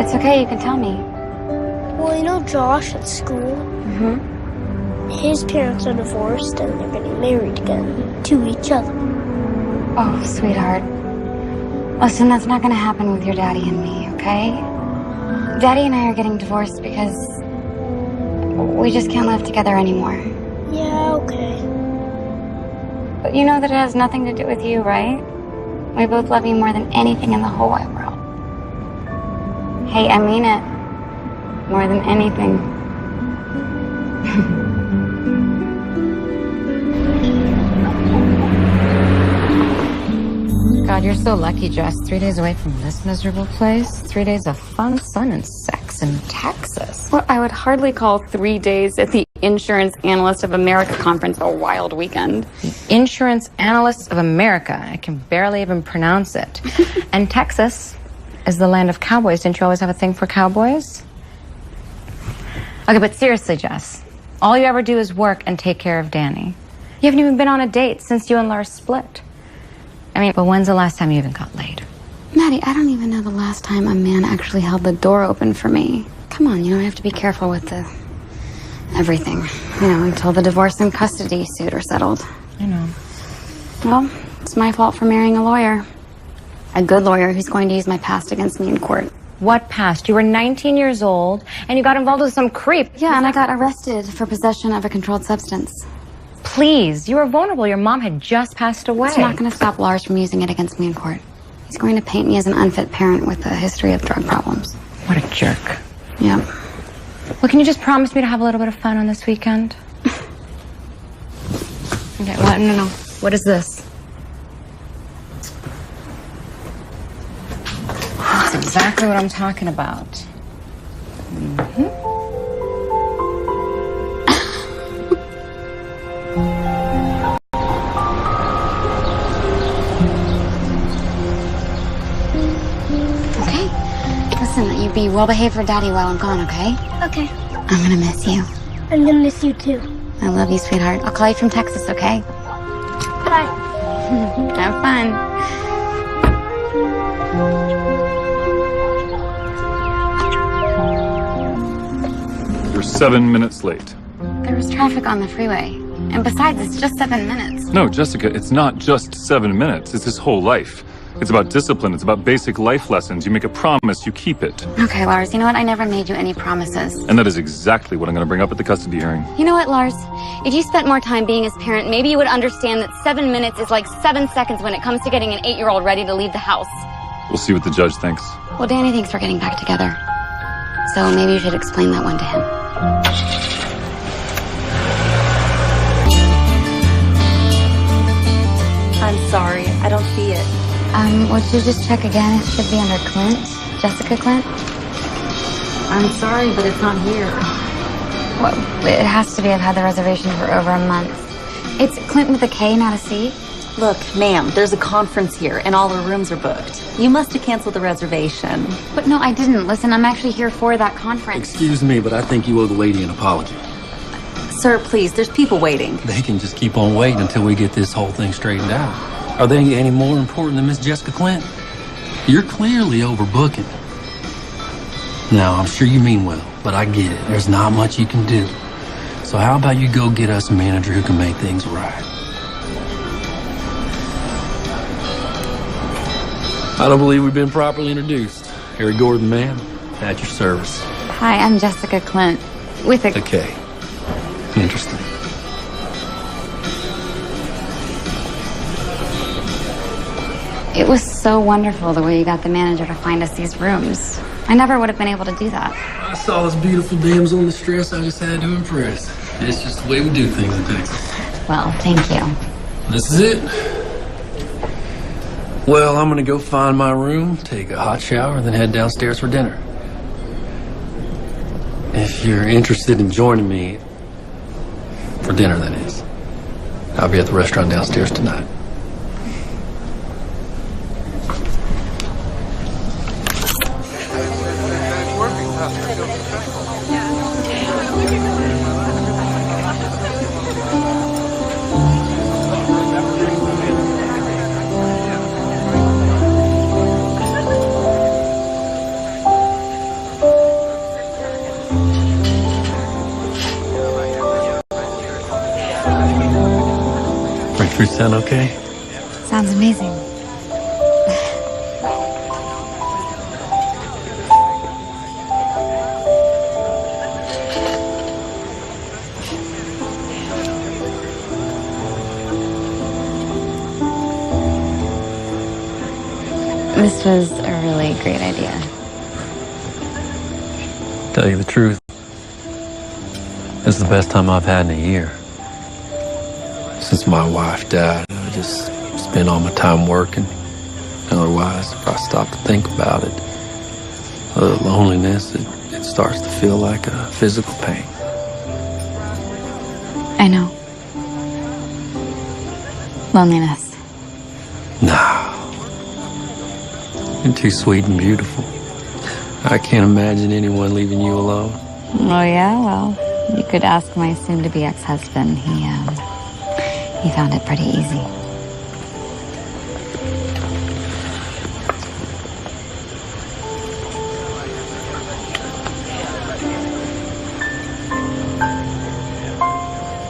It's okay, you can tell me. Well, you know Josh at school? Mm-hmm. His parents are divorced and they're getting married again to each other. Oh, sweetheart. Listen, that's not gonna happen with your daddy and me, okay? Daddy and I are getting divorced because we just can't live together anymore. Yeah, okay. But you know that it has nothing to do with you, right? We both love you more than anything in the whole wide world. Hey, I mean it. More than anything. God, you're so lucky, Jess. 3 days away from this miserable place. 3 days of fun, sun, and sex in Texas. What I would hardly call 3 days at the Insurance Analyst of America conference a wild weekend. The Insurance Analysts of America. I can barely even pronounce it. And Texas is the land of cowboys. Didn't you always have a thing for cowboys? Okay, but seriously, Jess, all you ever do is work and take care of Danny. You haven't even been on a date since you and Lars split. I mean, but when's the last time you even got laid? Maddie, I don't even know the last time a man actually held the door open for me. Come on, I have to be careful with everything. Until the divorce and custody suit are settled. I know. Well, it's my fault for marrying a lawyer. A good lawyer who's going to use my past against me in court. What past? You were 19 years old, and you got involved with some creep. Yeah, and I got arrested for possession of a controlled substance. Please, you were vulnerable. Your mom had just passed away. It's not going to stop Lars from using it against me in court. He's going to paint me as an unfit parent with a history of drug problems. What a jerk. Yeah. Well, can you just promise me to have a little bit of fun on this weekend? Okay, what? No. What is this? That's exactly what I'm talking about. Mm-hmm. Listen, you be well-behaved for Daddy while I'm gone, okay? Okay. I'm gonna miss you. I'm gonna miss you too. I love you, sweetheart. I'll call you from Texas, okay? Bye. Have fun. You're 7 minutes late. There was traffic on the freeway. And besides, it's just 7 minutes. No, Jessica, it's not just 7 minutes. It's his whole life. It's about discipline. It's about basic life lessons. You make a promise, you keep it. Okay, Lars, you know what? I never made you any promises. And that is exactly what I'm going to bring up at the custody hearing. You know what, Lars? If you spent more time being his parent, maybe you would understand that 7 minutes is like 7 seconds when it comes to getting an 8-year-old ready to leave the house. We'll see what the judge thinks. Well, Danny thinks we're getting back together. So maybe you should explain that one to him. I'm sorry, I don't see it. Would you just check again? It should be under Clint. Jessica Clint? I'm sorry, but it's not here. Well, it has to be. I've had the reservation for over a month. It's Clint with a K, not a C. Look, ma'am, there's a conference here, and all our rooms are booked. You must have canceled the reservation. But no, I didn't. Listen, I'm actually here for that conference. Excuse me, but I think you owe the lady an apology. Sir, please, there's people waiting. They can just keep on waiting until we get this whole thing straightened out. Are they any more important than Miss Jessica Clint? You're clearly overbooking. Now, I'm sure you mean well, but I get it. There's not much you can do. So how about you go get us a manager who can make things right? I don't believe we've been properly introduced. Harry Gordon, ma'am, at your service. Hi, I'm Jessica Clint with a... Okay. Interesting. It was so wonderful the way you got the manager to find us these rooms. I never would have been able to do that. I saw this beautiful damsel in distress. I just had to impress. It's just the way we do things in Texas. Well, thank you. This is it. Well, I'm gonna go find my room, take a hot shower, then head downstairs for dinner. If you're interested in joining me, for dinner, that is, I'll be at the restaurant downstairs tonight. We sound okay? Sounds amazing. This was a really great idea. Tell you the truth, it's the best time I've had in a year. Since my wife died, I just spend all my time working. Otherwise, if I stop to think about it, the loneliness, it starts to feel like a physical pain. I know. Loneliness. No. You're too sweet and beautiful. I can't imagine anyone leaving you alone. Oh, yeah? Well, you could ask my soon-to-be ex-husband. He found it pretty easy.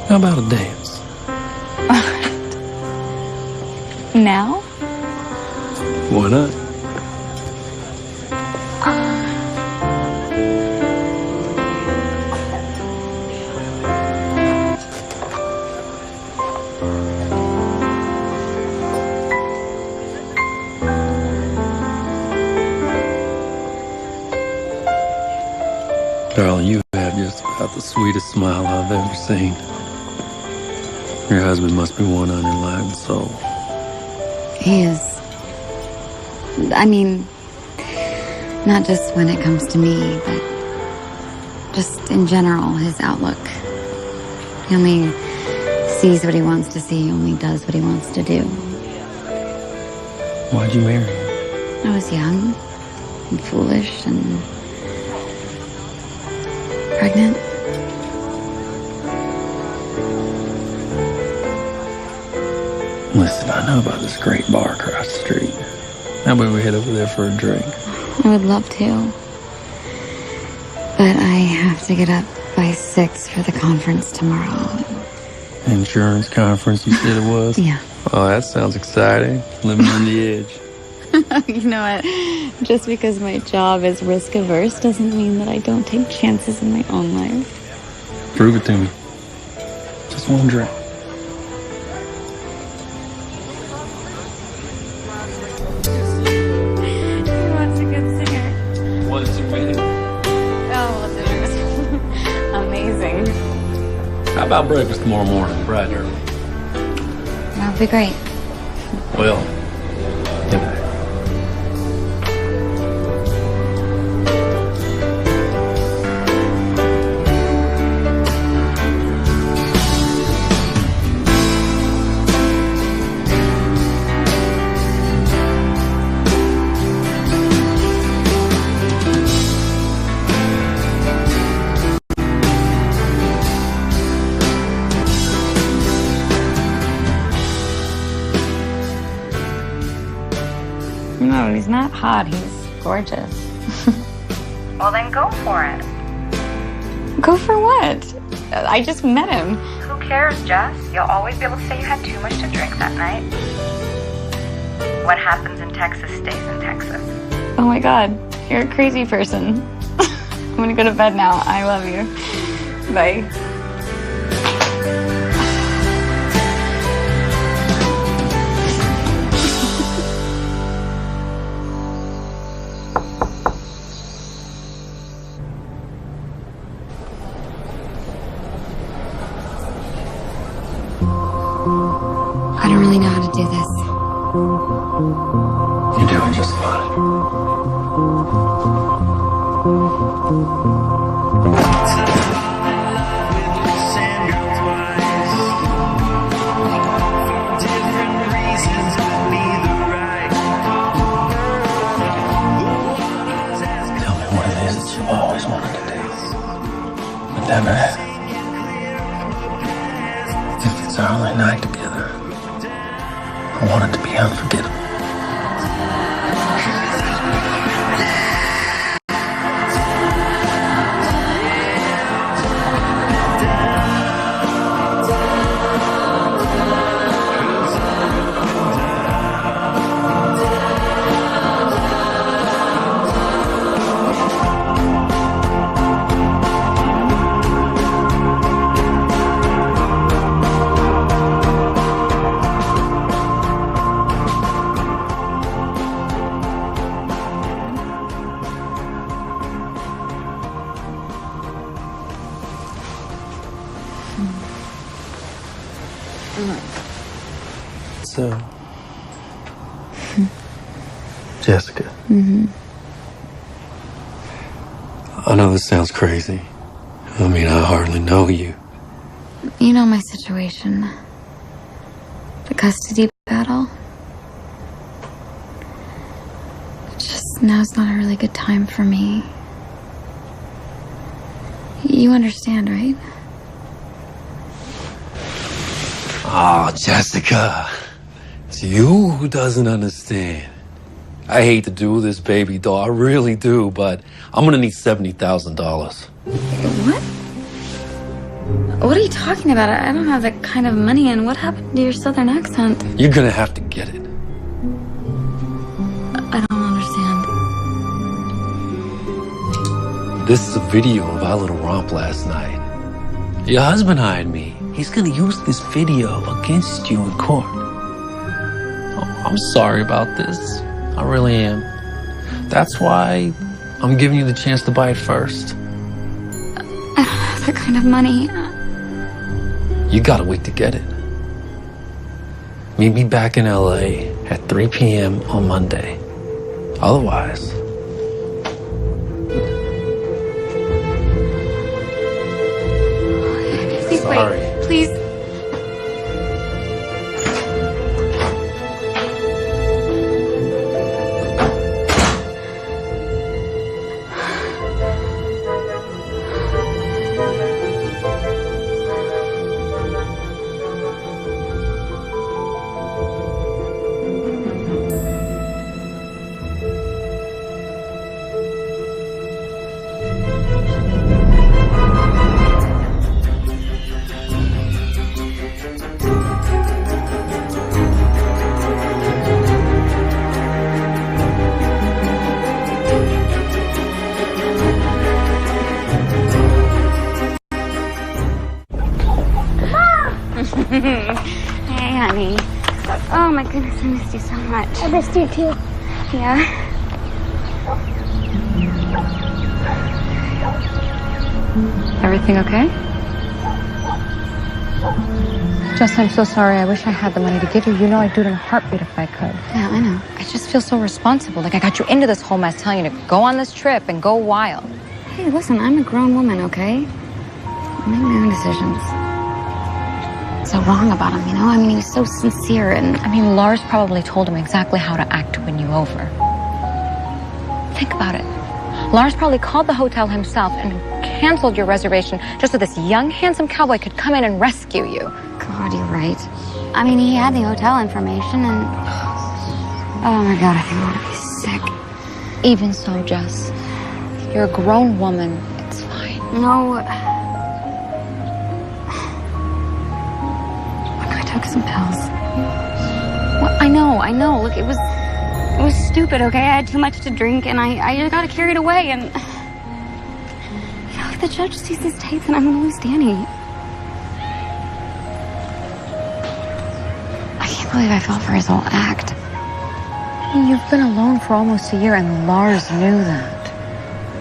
How about a dance? Now? Why not? Darling, you have just about the sweetest smile I've ever seen. Your husband must be one unenlightened soul. He is. I mean, not just when it comes to me, but just in general, his outlook. He only sees what he wants to see, only does what he wants to do. Why'd you marry him? I was young and foolish and pregnant. Listen, I know about this great bar across the street. How about we head over there for a drink? I would love to. But I have to get up by 6 for the conference tomorrow. Insurance conference, you said it was? Yeah. Oh, that sounds exciting. Living on the edge. You know what? Just because my job is risk averse doesn't mean that I don't take chances in my own life. Prove it to me. Just one drink. Who wants a good singer? What is it, man? Oh, well, amazing. How about breakfast tomorrow morning, bright and early? That would be great. Well, good night. No, he's not hot. He's gorgeous. Well, then go for it. Go for what? I just met him. Who cares, Jess? You'll always be able to say you had too much to drink that night. What happens in Texas stays in Texas. Oh my God, you're a crazy person. I'm gonna go to bed now. I love you. Bye. I don't really know how to do this. You're doing just fine. Tell me what it is that you always wanted to do, but never had. If it's our only night together, I want it to be unforgettable. So, Jessica. I know this sounds crazy. I mean, I hardly know you. You know my situation. The custody battle. Just now's not a really good time for me. You understand, right? Oh, Jessica. It's you who doesn't understand. I hate to do this, baby doll. I really do, but I'm gonna need $70,000. What? What are you talking about? I don't have that kind of money, and what happened to your southern accent? You're gonna have to get it. I don't understand. This is a video of our little romp last night. Your husband hired me. He's gonna use this video against you in court. Oh, I'm sorry about this. I really am. That's why I'm giving you the chance to buy it first. I don't have that kind of money. You gotta wait to get it. Meet me back in LA at 3 p.m. on Monday. Otherwise... Please Sorry. wait. Please. Hey, honey. Oh my goodness, I missed you so much. I missed you too. Yeah. Everything okay? Jess, I'm so sorry. I wish I had the money to give you. You know I'd do it in a heartbeat if I could. Yeah, I know. I just feel so responsible. Like I got you into this whole mess telling you to go on this trip and go wild. Hey, listen, I'm a grown woman, okay? I make my own decisions. So wrong about him, you know? I mean, he was so sincere and... I mean, Lars probably told him exactly how to act to win you over. Think about it. Lars probably called the hotel himself and canceled your reservation just so this young, handsome cowboy could come in and rescue you. God, you're right. I mean, he had the hotel information and... Oh my God, I think I'm gonna be sick. Even so, Jess, you're a grown woman. It's fine. No... I took some pills. Well, I know. Look, It was stupid, okay? I had too much to drink and I just got carried away and... You know, if the judge sees this tape, then I'm gonna lose Danny. I can't believe I fell for his whole act. I mean, you've been alone for almost a year, and Lars knew that.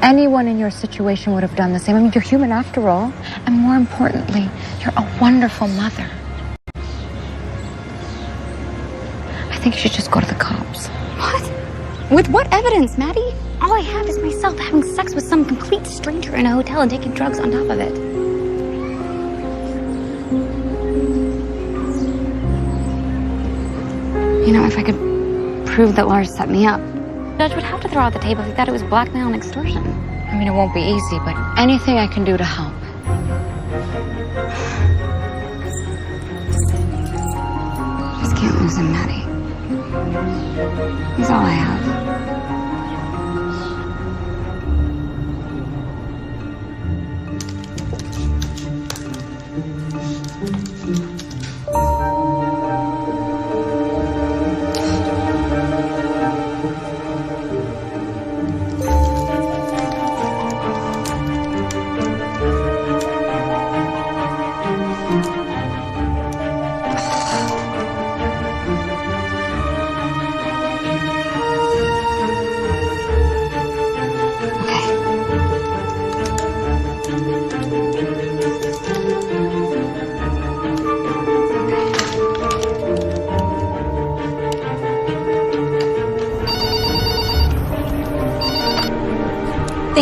Anyone in your situation would have done the same. I mean, you're human after all. And more importantly, you're a wonderful mother. I think you should just go to the cops. What? With what evidence, Maddie? All I have is myself having sex with some complete stranger in a hotel and taking drugs on top of it. You know, if I could prove that Lars set me up, the judge would have to throw out the tape if he thought it was blackmail and extortion. I mean, it won't be easy, but anything I can do to help. Just can't lose him, Maddie. He's all I have.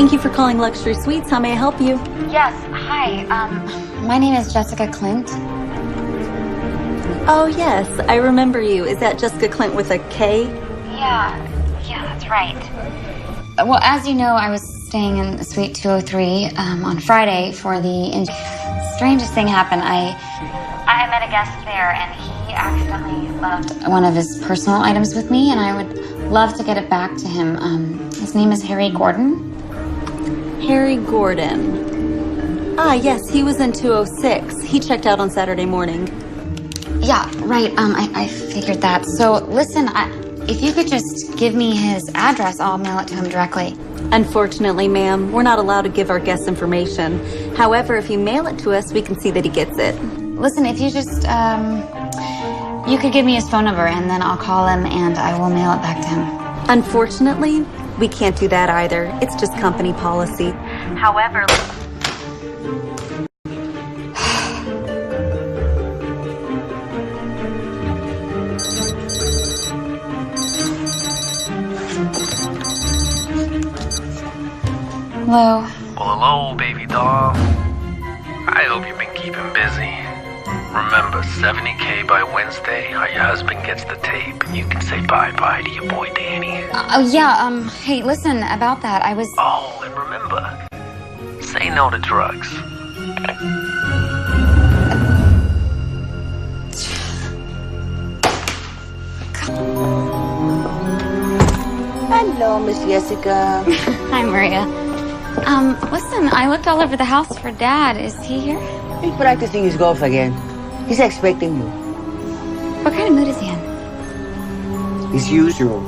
Thank you for calling Luxury Suites. How may I help you? Yes, hi. My name is Jessica Clint. Oh, yes, I remember you. Is that Jessica Clint with a K? Yeah, that's right. Well, as you know, I was staying in Suite 203 on Friday for the strangest thing happened. I met a guest there, and he accidentally left one of his personal items with me, and I would love to get it back to him. His name is Harry Gordon. Harry Gordon. Ah, yes, he was in 206. He checked out on Saturday morning. Yeah, right. I figured that. So, listen, if you could just give me his address, I'll mail it to him directly. Unfortunately, ma'am, we're not allowed to give our guests information. However, if you mail it to us, we can see that he gets it. Listen, if you just, you could give me his phone number, and then I'll call him, and I will mail it back to him. Unfortunately, we can't do that either. It's just company policy. However... Hello. Well, hello, baby doll. I hope you've been keeping busy. Remember, 70K by Wednesday, or your husband gets the tape, and you can say bye-bye to your boy Danny. Hey, listen, about that, I was... Oh, and remember, say no to drugs. Hello, Miss Jessica. Hi, Maria. Listen, I looked all over the house for Dad. Is he here? He's practicing his golf again. He's expecting you. What kind of mood is he in? His usual.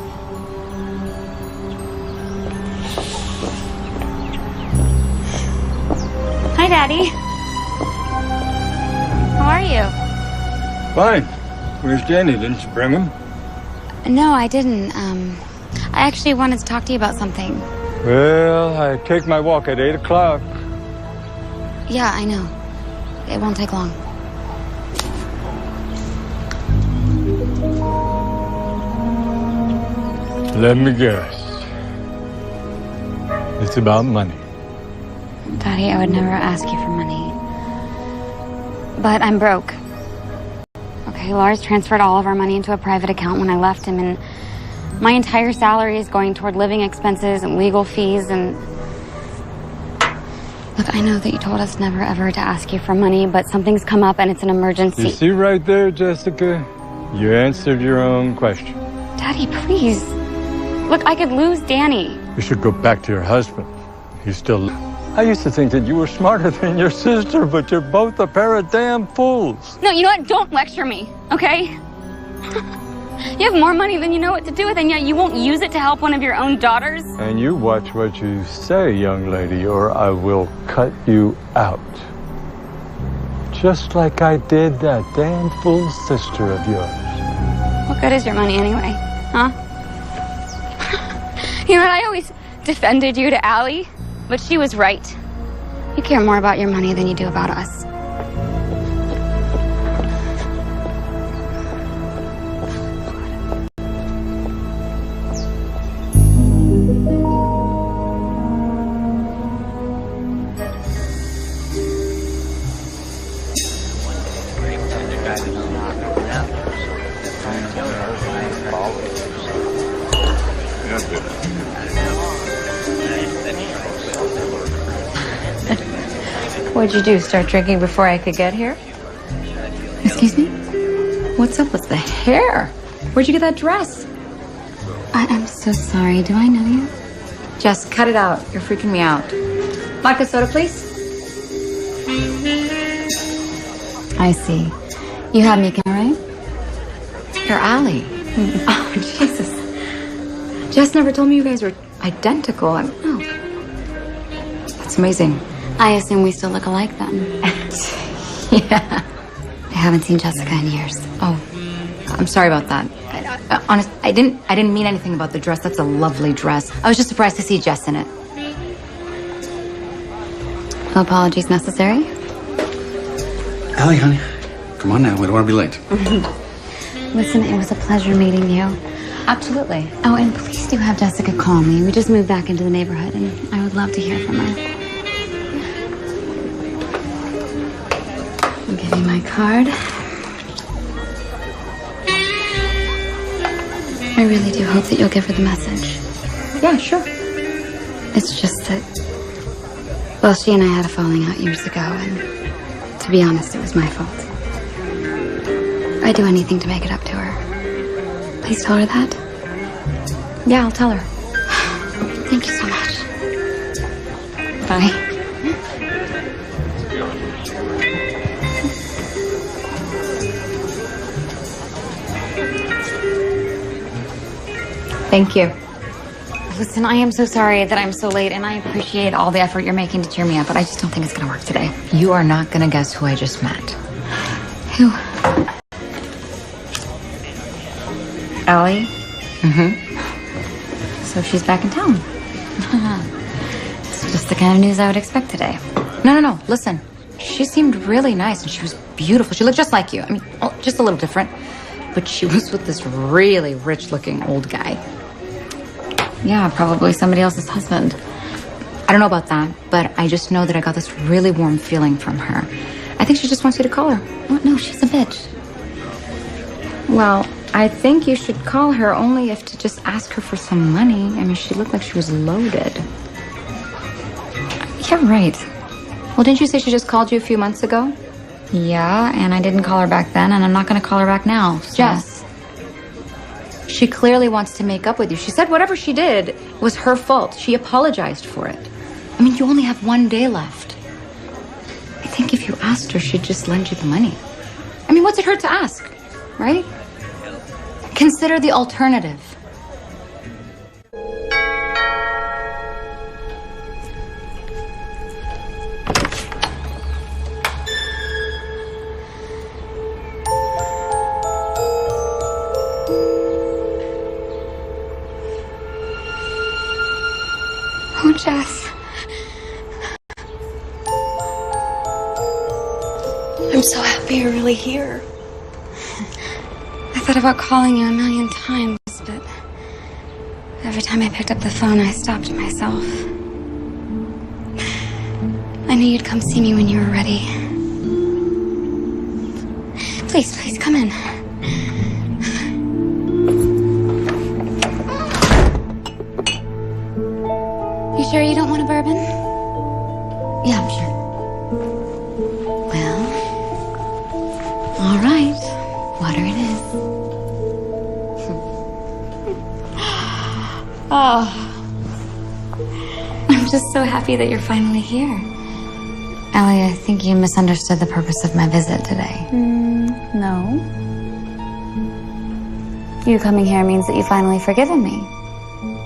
Hi, Daddy. How are you? Fine. Where's Danny? Didn't you bring him? No, I didn't. I actually wanted to talk to you about something. Well, I take my walk at 8 o'clock. Yeah, I know. It won't take long. Let me guess. It's about money. Daddy, I would never ask you for money. But I'm broke. Okay, Lars transferred all of our money into a private account when I left him, and my entire salary is going toward living expenses and legal fees and... Look, I know that you told us never ever to ask you for money, but something's come up and it's an emergency. You see right there, Jessica? You answered your own question. Daddy, please. Look, I could lose Danny. You should go back to your husband. He's still... I used to think that you were smarter than your sister, but you're both a pair of damn fools. No, you know what? Don't lecture me, okay? You have more money than you know what to do with, and yet you won't use it to help one of your own daughters? And you watch what you say, young lady, or I will cut you out. Just like I did that damn fool sister of yours. What good is your money anyway, huh? You know what? I always defended you to Allie, but she was right. You care more about your money than you do about us. What'd you do, start drinking before I could get here? Excuse me? What's up with the hair? Where'd you get that dress? I'm so sorry. Do I know you? Jess, cut it out. You're freaking me out. Vodka soda, please. I see. You have me, right? You're Allie. Oh, Jesus. Jess never told me you guys were identical. Oh. That's amazing. I assume we still look alike then. Yeah. I haven't seen Jessica in years. Oh, I'm sorry about that. Honest, I didn't mean anything about the dress. That's a lovely dress. I was just surprised to see Jess in it. No apologies necessary. Allie, honey, come on now. We don't want to be late. Listen, it was a pleasure meeting you. absolutely. Oh, and please do have Jessica call me. We just moved back into the neighborhood, and I would love to hear from her. I'll give you my card. I really do hope that you'll give her the message. Yeah, sure. It's just that, well, she and I had a falling out years ago, and to be honest, it was my fault. I'd do anything to make it up to her. Please tell her that. Yeah, I'll tell her. Thank you so much. Bye. Thank you. Listen, I am so sorry that I'm so late, and I appreciate all the effort you're making to cheer me up, but I just don't think it's gonna work today. You are not going to guess who I just met. Who? Allie? Mm-hmm. So she's back in town. It's just the kind of news I would expect today. No. Listen, she seemed really nice and she was beautiful. She looked just like you. I mean, well, just a little different. But she was with this really rich-looking old guy. Yeah, probably somebody else's husband. I don't know about that, but I just know that I got this really warm feeling from her. I think she just wants you to call her. What? No, she's a bitch. Well, I think you should call her only if to just ask her for some money. I mean, she looked like she was loaded. Yeah, right. Well, didn't you say she just called you a few months ago? Yeah, and I didn't call her back then, and I'm not going to call her back now. So. Jess, she clearly wants to make up with you. She said whatever she did was her fault. She apologized for it. I mean, you only have one day left. I think if you asked her, she'd just lend you the money. I mean, what's it hurt to ask, right? Consider the alternative. Oh, Jess. I'm so happy you're really here. I thought about calling you a million times, but every time I picked up the phone, I stopped myself. I knew you'd come see me when you were ready. Please come in. You sure you don't want a bourbon? Yeah, I'm sure. Well, all right. Water it is. Oh, I'm just so happy that you're finally here. Allie, I think you misunderstood the purpose of my visit today. No. You coming here means that you've finally forgiven me.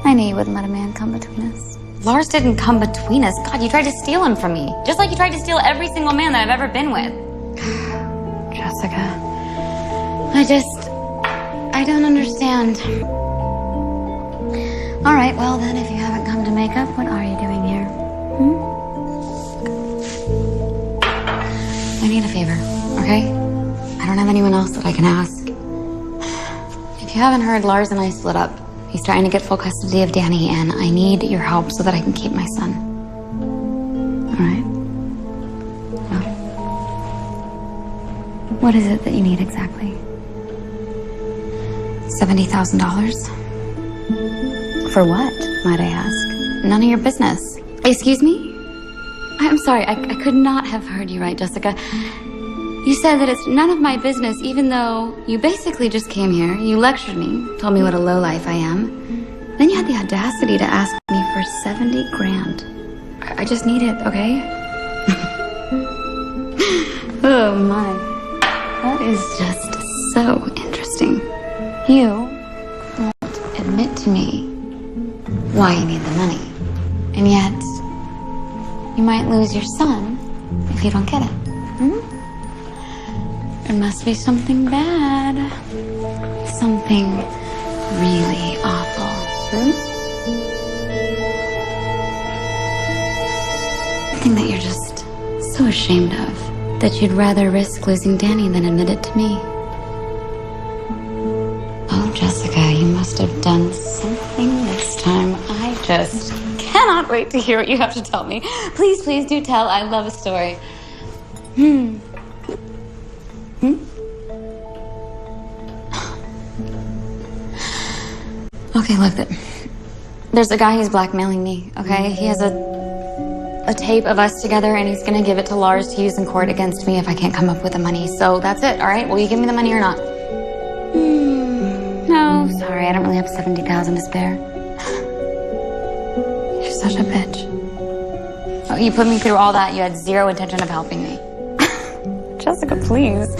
I knew you wouldn't let a man come between us. Lars didn't come between us. God, you tried to steal him from me. Just like you tried to steal every single man that I've ever been with. Jessica, I don't understand. All right, well then, if you haven't come to make up, what are you doing here? I need a favor, okay? I don't have anyone else that I can ask. If you haven't heard, Lars and I split up. He's trying to get full custody of Danny, and I need your help so that I can keep my son. All right? Well, what is it that you need exactly? $70,000? For what, might I ask? None of your business. Excuse me? I'm sorry, I could not have heard you right, Jessica. You said that it's none of my business, even though you basically just came here, you lectured me, told me what a lowlife I am. Then you had the audacity to ask me for 70 grand. I just need it, okay? Oh my. That is just so interesting. You won't admit to me why you need the money. And yet, you might lose your son if you don't get it. There must be something bad. Something really awful. Something that you're just so ashamed of that you'd rather risk losing Danny than admit it to me. Oh, Jessica, you must have just cannot wait to hear what you have to tell me. Please, please do tell. I love a story. Okay, look, there's a guy who's blackmailing me, okay? He has a tape of us together, and he's gonna give it to Lars to use in court against me if I can't come up with the money. So that's it, all right? Will you give me the money or not? No, sorry, I don't really have 70,000 to spare. You're such a bitch. Oh, you put me through all that. You had zero intention of helping me. Jessica, please.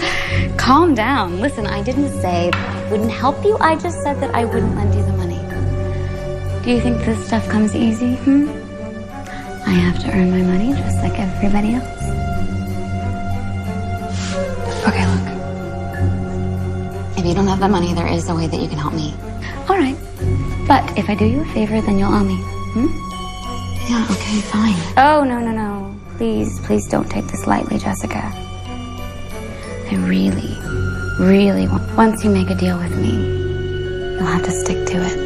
Calm down. Listen, I didn't say that I wouldn't help you. I just said that I wouldn't lend you the money. Do you think this stuff comes easy? I have to earn my money just like everybody else. Okay, look. If you don't have the money, there is a way that you can help me. All right. But if I do you a favor, then you'll owe me. Yeah, okay, fine. Oh, no. Please, please don't take this lightly, Jessica. I really, really want... Once you make a deal with me, you'll have to stick to it.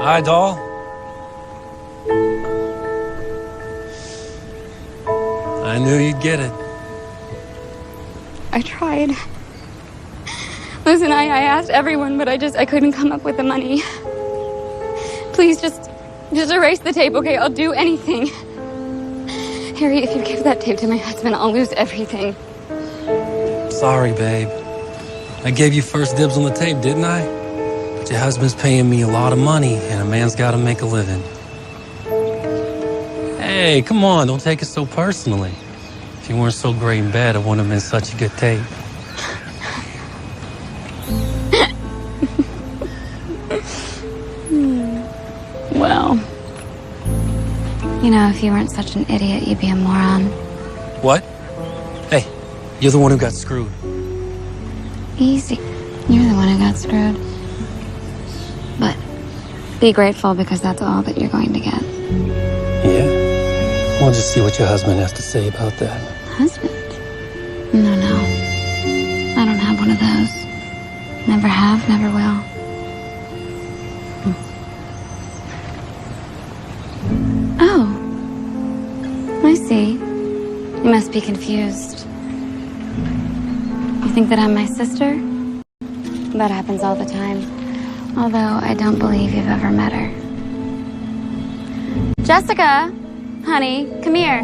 Hi, doll. I knew you'd get it. I tried. Listen, I asked everyone, but I couldn't come up with the money. Please just erase the tape, okay? I'll do anything. Harry, if you give that tape to my husband, I'll lose everything. Sorry, babe. I gave you first dibs on the tape, didn't I? But your husband's paying me a lot of money, and a man's got to make a living. Hey, come on, don't take it so personally. If you weren't so great in bed, it wouldn't have been such a good tape. Well, you know, if you weren't such an idiot, you'd be a moron. What? Hey, you're the one who got screwed. Easy. You're the one who got screwed. But be grateful because that's all that you're going to get. Yeah? We'll just see what your husband has to say about that. Husband? No. I don't have one of those. Never have, never will. Oh. I see. You must be confused. You think that I'm my sister? That happens all the time. Although I don't believe you've ever met her. Jessica! Honey, come here.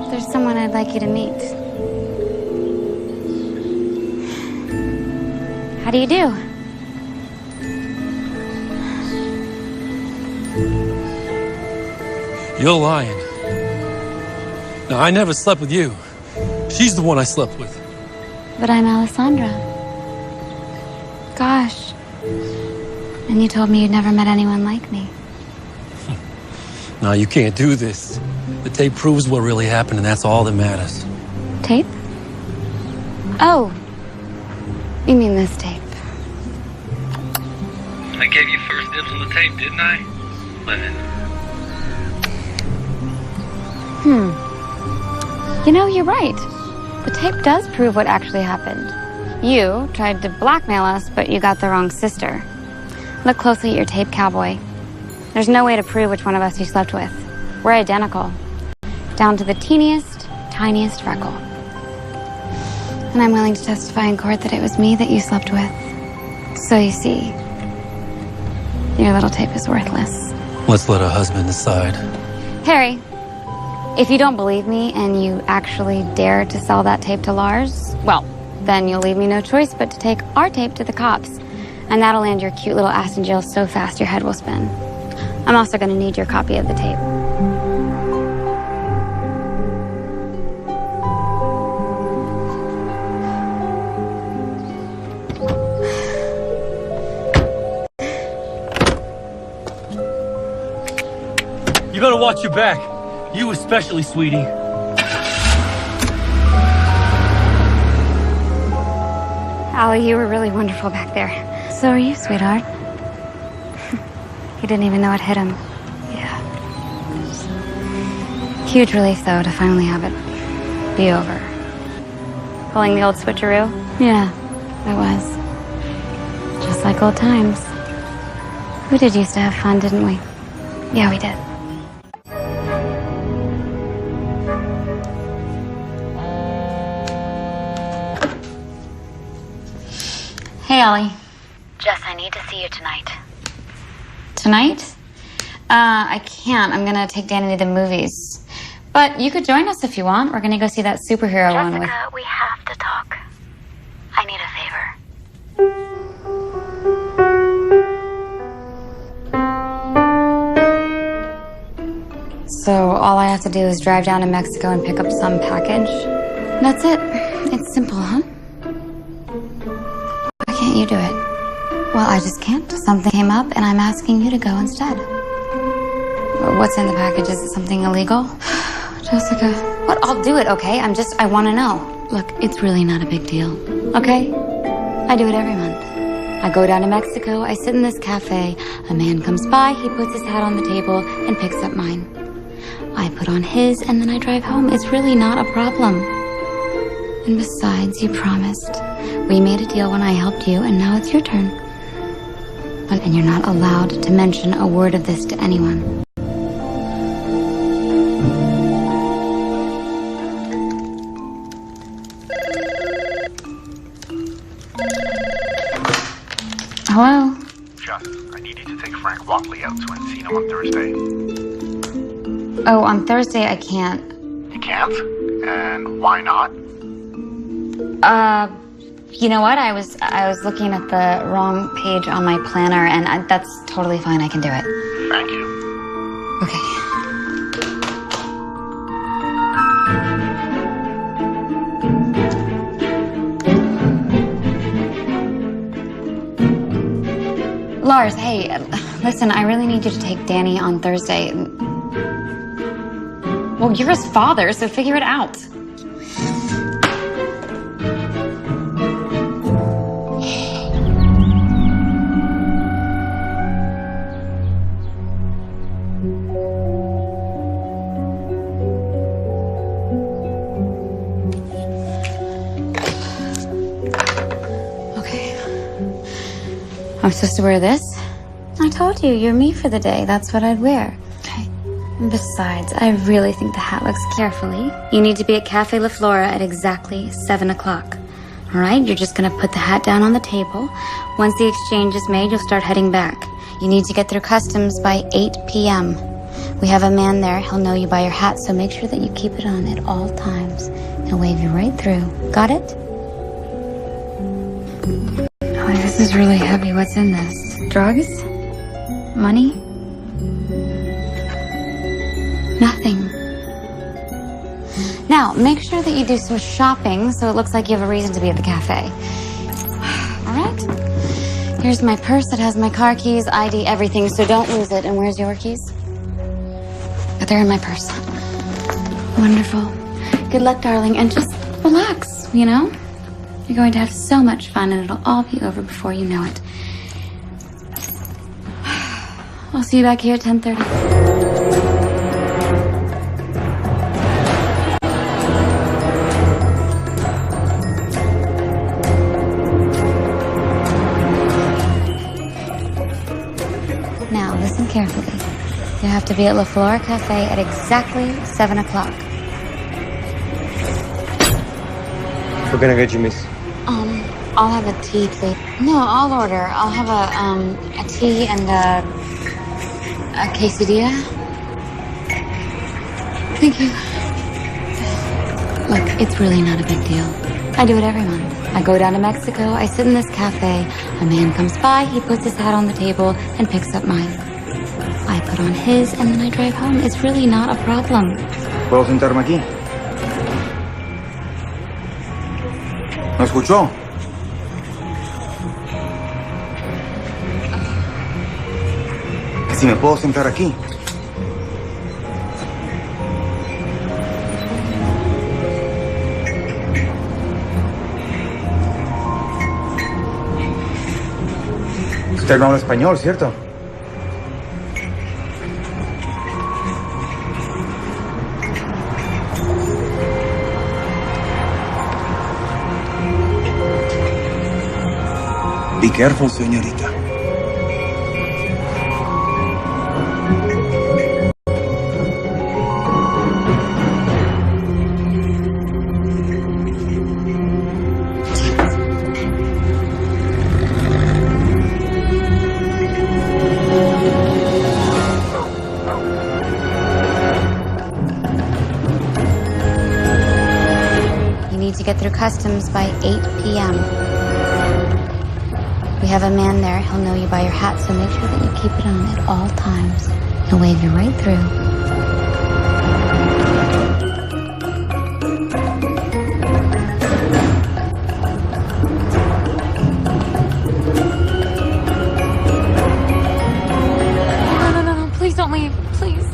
There's someone I'd like you to meet. How do you do? You're lying. No, I never slept with you. She's the one I slept with. But I'm Alessandra. Gosh. And you told me you'd never met anyone like me. No, you can't do this. The tape proves what really happened, and that's all that matters. Tape? Oh. You mean this tape? I gave you first dibs on the tape, didn't I? You know, you're right. The tape does prove what actually happened. You tried to blackmail us, but you got the wrong sister. Look closely at your tape, cowboy. There's no way to prove which one of us you slept with. We're identical. Down to the teeniest, tiniest freckle. And I'm willing to testify in court that it was me that you slept with. So you see, your little tape is worthless. Let's let her husband decide. Harry, if you don't believe me and you actually dare to sell that tape to Lars, well, then you'll leave me no choice but to take our tape to the cops. And that'll land your cute little ass in jail so fast your head will spin. I'm also going to need your copy of the tape. You better watch your back. You especially, sweetie. Allie, you were really wonderful back there. So are you, sweetheart. He didn't even know it hit him. Yeah. Huge relief, though, to finally have it be over. Pulling the old switcheroo? Yeah, it was. Just like old times. We did used to have fun, didn't we? Yeah, we did. Hey, Allie. Jess, I need to see you tonight. Tonight? I can't. I'm gonna take Danny to the movies. But you could join us if you want. We're gonna go see that superhero one with... Jessica, we have to talk. I need a favor. So all I have to do is drive down to Mexico and pick up some package? That's it. It's simple, huh? Why can't you do it? Well, I just can't. Something came up and I'm asking you to go instead. What's in the package? Is it something illegal? Jessica. What? I'll do it, okay? I want to know. Look, it's really not a big deal, okay? I do it every month. I go down to Mexico, I sit in this cafe, a man comes by, he puts his hat on the table and picks up mine. I put on his and then I drive home. It's really not a problem. And besides, you promised. We made a deal when I helped you and now it's your turn. And you're not allowed to mention a word of this to anyone. Hello? Jess, I need you to take Frank Watley out to Encino on Thursday. Oh, on Thursday I can't. You can't? And why not? You know what? I was looking at the wrong page on my planner, and that's totally fine. I can do it. Thank you. Okay. Lars, hey, listen, I really need you to take Danny on Thursday. Well, you're his father, so figure it out. I'm supposed to wear this? I told you, you're me for the day. That's what I'd wear. Okay. And besides, I really think the hat looks carefully. You need to be at Cafe La Flora at exactly 7 o'clock. All right? You're just going to put the hat down on the table. Once the exchange is made, you'll start heading back. You need to get through customs by 8 p.m. We have a man there. He'll know you by your hat, so make sure that you keep it on at all times. He'll wave you right through. Got it? Oh, this is really heavy. What's in this? Drugs? Money? Nothing. Now, make sure that you do some shopping so it looks like you have a reason to be at the cafe. All right? Here's my purse. It has my car keys, ID, everything, so don't lose it. And where's your keys? Oh, they're in my purse. Wonderful. Good luck, darling, and just relax, you know? You're going to have so much fun, and it'll all be over before you know it. I'll see you back here at 10:30. Now, listen carefully. You have to be at La Flora Cafe at exactly 7 o'clock. What can I get you, miss? I'll have a tea, please. No, I'll order. I'll have a tea and a quesadilla. Thank you. Look, it's really not a big deal. I do it every month. I go down to Mexico, I sit in this cafe, a man comes by, he puts his hat on the table and picks up mine. I put on his and then I drive home. It's really not a problem. ¿Puedo sentarme aquí? ¿Me escuchó? Que si me puedo sentar aquí. Usted no habla español, ¿cierto? Be careful, señorita. You need to get through customs by 8 p.m. We have a man there. He'll know you by your hat, so make sure that you keep it on at all times. He'll wave you right through. No. Please don't leave. Please.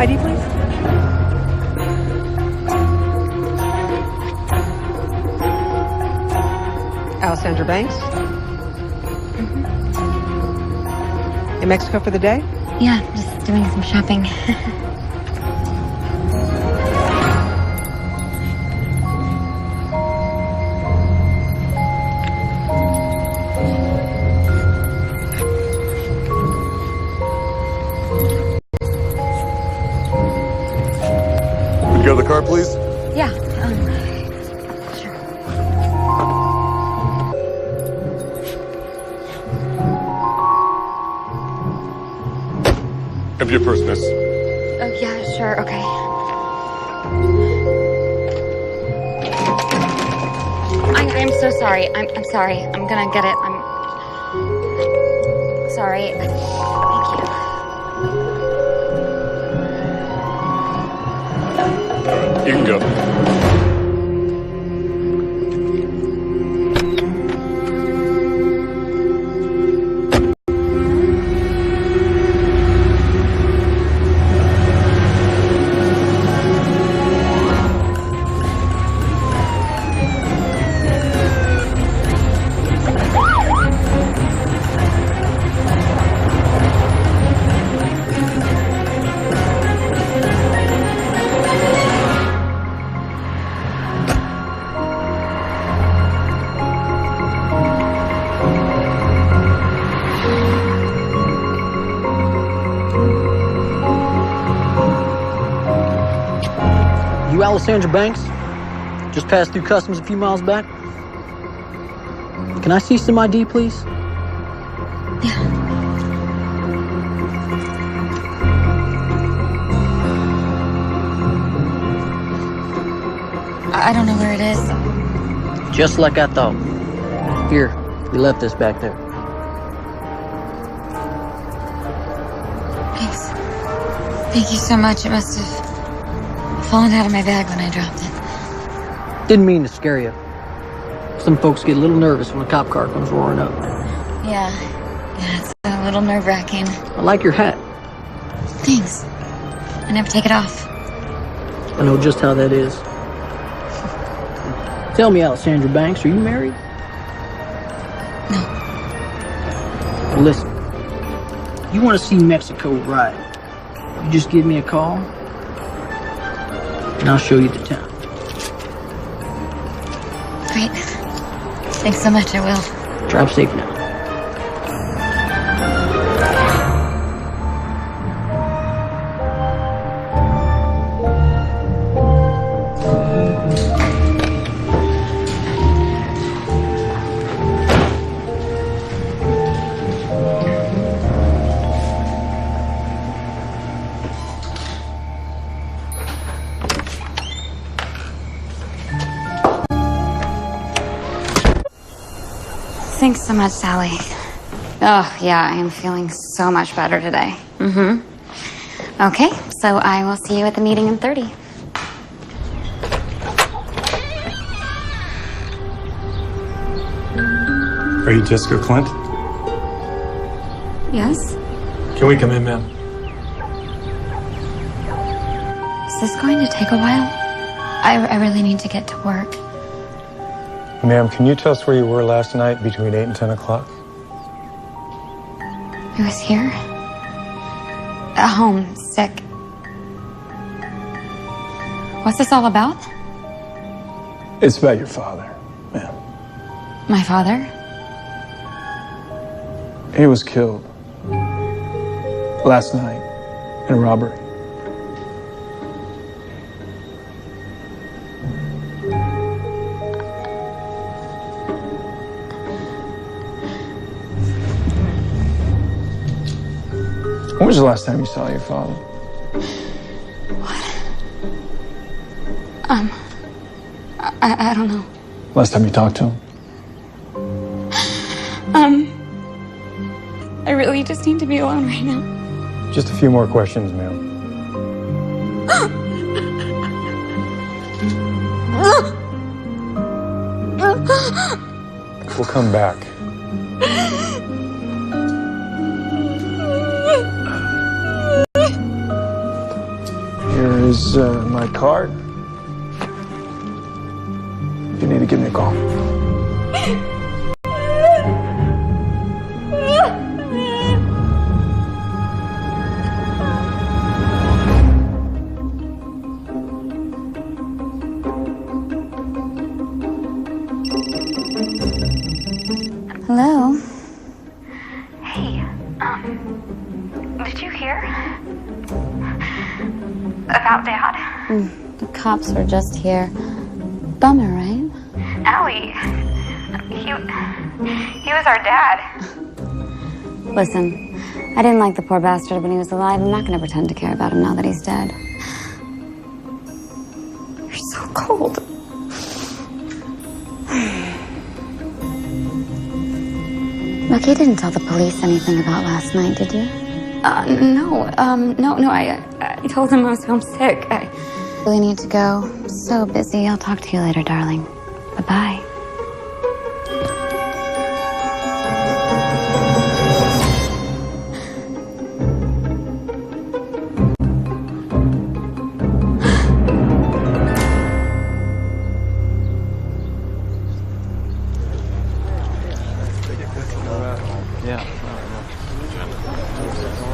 ID, please. Alessandra Banks. In Mexico for the day? Yeah, just doing some shopping. Would you go to the car, please? Yeah, Empty your purse, miss. Oh, yeah, sure, okay. I'm so sorry. I'm sorry. I'm gonna get it. I'm sorry. Thank you. You can go. You Alessandra Banks? Just passed through customs a few miles back. Can I see some ID, please? I don't know where it is. Just like I thought. Here, we left this back there. Thanks. Thank you so much. It must have fallen out of my bag when I dropped it. Didn't mean to scare you. Some folks get a little nervous when a cop car comes roaring up. Yeah, it's a little nerve-wracking. I like your hat. Thanks. I never take it off. I know just how that is. Tell me, Alessandra Banks, are you married? No. Well, listen. You want to see Mexico right? You just give me a call, and I'll show you the town. Great. Thanks so much, I will. Drive safe now. Thanks so much, Sally. Oh, yeah, I am feeling so much better today. Okay, so I will see you at the meeting in 30. Are you Jessica Clint? Yes? Can we come in, ma'am? Is this going to take a while? I really need to get to work. Ma'am, can you tell us where you were last night between 8 and 10 o'clock? I was here. At home, sick. What's this all about? It's about your father, ma'am. My father? He was killed last night in a robbery. When was the last time you saw your father? I don't know. Last time you talked to him? I really just need to be alone right now. Just a few more questions, ma'am. We'll come back. Here is my card. If you need to give me a call. Hello? Hey, did you hear? About Dad? The cops were just here. Bummer, right? Allie, he was our dad. Listen, I didn't like the poor bastard when he was alive. I'm not going to pretend to care about him now that he's dead. You're so cold. Look, you didn't tell the police anything about last night, did you? No. I told them I was homesick. I really need to go. I'm so busy. I'll talk to you later, darling. Bye-bye.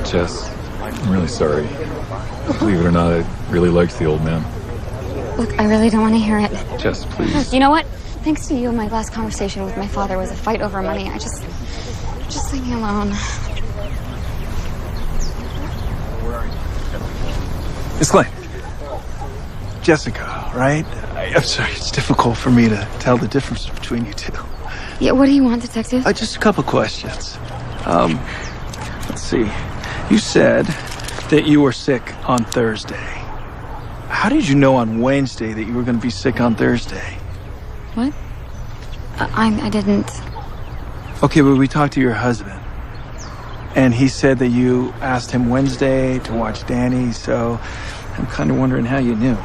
Jess, I'm really sorry. Believe it or not, I really liked the old man. Look, I really don't want to hear it. Jess, please. You know what? Thanks to you, my last conversation with my father was a fight over money. Just leave me alone. It's Glenn. Jessica, right? I'm sorry, it's difficult for me to tell the difference between you two. Yeah, what do you want, detective? Just a couple questions. Let's see. You said that you were sick on Thursday. How did you know on Wednesday that you were going to be sick on Thursday? What? I didn't. Okay, but we talked to your husband. And he said that you asked him Wednesday to watch Danny, so I'm kind of wondering how you knew.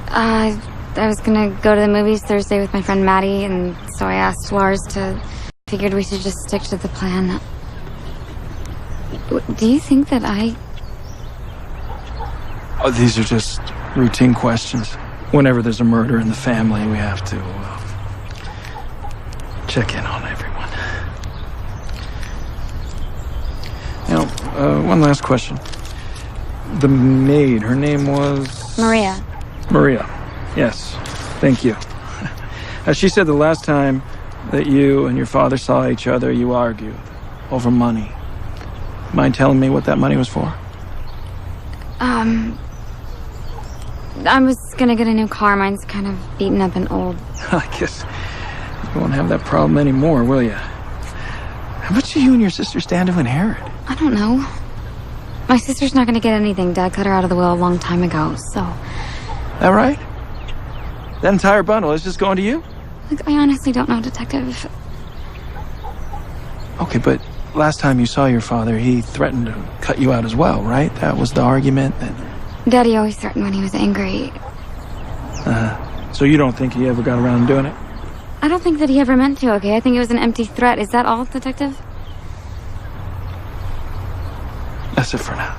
I was gonna go to the movies Thursday with my friend Maddie, and so I asked Lars to... Figured we should just stick to the plan. Do you think that Oh, these are just routine questions. Whenever there's a murder in the family, we have to check in on everyone. Now, one last question. The maid, her name was... Maria. Maria. Yes. Thank you. She said the last time that you and your father saw each other, you argued over money. Mind telling me what that money was for? I was gonna get a new car. Mine's kind of beaten up and old. I guess you won't have that problem anymore, will you? How much do you and your sister stand to inherit? I don't know. My sister's not gonna get anything. Dad cut her out of the will a long time ago, so... That right? That entire bundle is just going to you? Look, I honestly don't know, Detective. Okay, but last time you saw your father, he threatened to cut you out as well, right? That was the argument that... Daddy always threatened when he was angry. So you don't think he ever got around to doing it? I don't think that he ever meant to, okay? I think it was an empty threat. Is that all, Detective? That's it for now.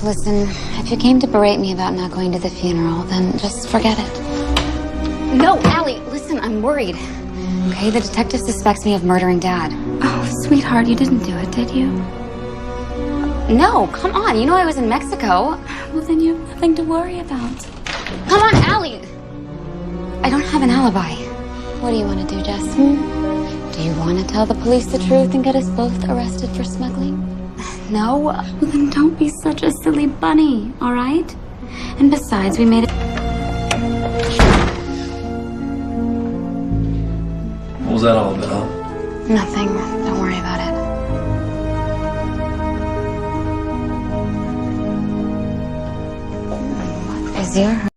Listen, if you came to berate me about not going to the funeral, then just forget it. No, Allie, listen, I'm worried. Okay, the detective suspects me of murdering Dad. Oh, sweetheart, you didn't do it, did you? No, come on, you know I was in Mexico. Well, then you have nothing to worry about. Come on, Allie! I don't have an alibi. What do you want to do, Jess? Do you want to tell the police the truth and get us both arrested for smuggling? No? Well, then don't be such a silly bunny, all right? And besides, we made it... What was that all about? Nothing. Don't worry about it. What is your hurry,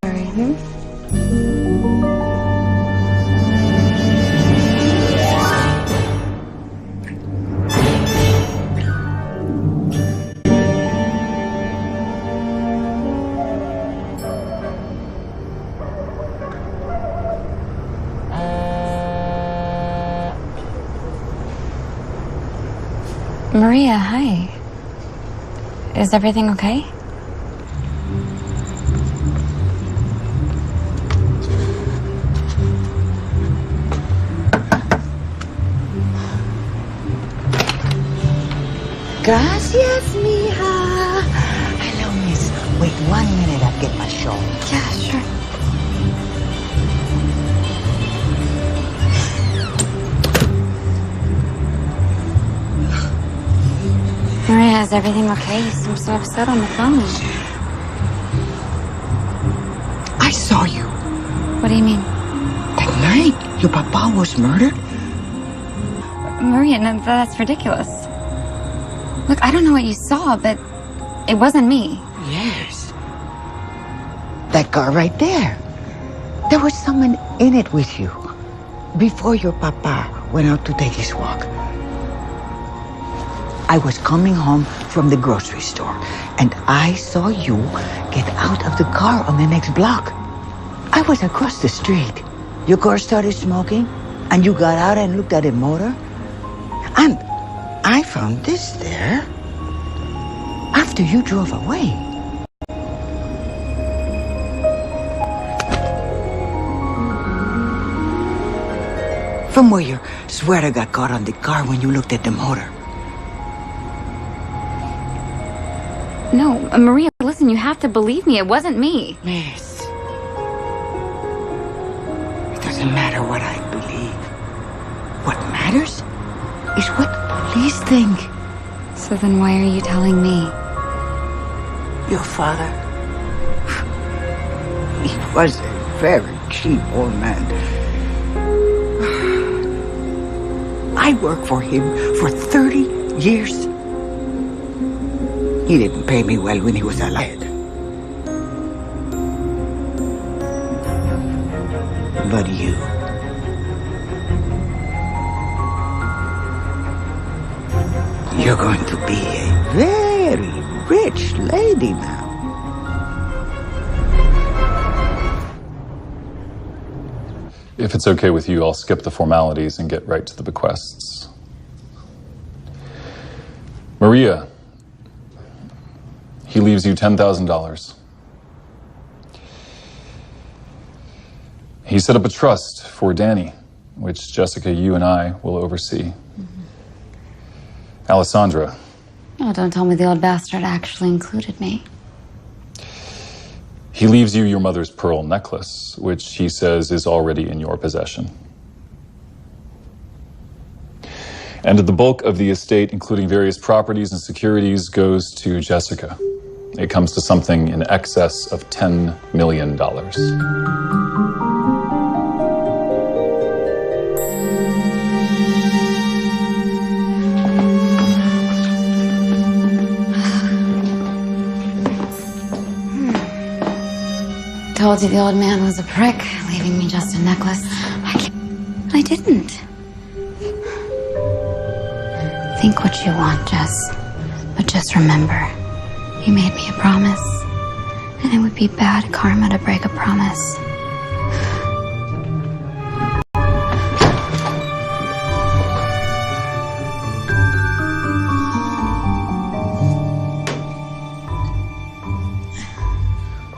Maria, hi. Is everything okay? Gracias, mija. Hello, miss. Wait 1 minute, I'll get my shawl. Yeah, sure. Maria, is everything okay? You seem so upset on the phone. I saw you. What do you mean? That night, your papa was murdered? Maria, no, that's ridiculous. Look, I don't know what you saw, but it wasn't me. Yes. That car right there. There was someone in it with you before your papa went out to take his walk. I was coming home from the grocery store, and I saw you get out of the car on the next block. I was across the street. Your car started smoking, and you got out and looked at the motor. And I found this there after you drove away. From where your sweater got caught on the car when you looked at the motor. No, Maria, listen, you have to believe me. It wasn't me. Miss, it doesn't matter what I believe. What matters is what the police think. So then why are you telling me? Your father, he was a very cheap old man. I worked for him for 30 years. He didn't pay me well when he was alive. But you're going to be a very rich lady now. If it's okay with you, I'll skip the formalities and get right to the bequests. Maria, he leaves you $10,000. He set up a trust for Danny, which Jessica, you and I will oversee. Alessandra. Oh, don't tell me the old bastard actually included me. He leaves you your mother's pearl necklace, which he says is already in your possession. And the bulk of the estate, including various properties and securities, goes to Jessica. It comes to something in excess of $10 million. Told you the old man was a prick, leaving me just a necklace. I didn't. Think what you want, Jess. But just remember, you made me a promise. And it would be bad karma to break a promise.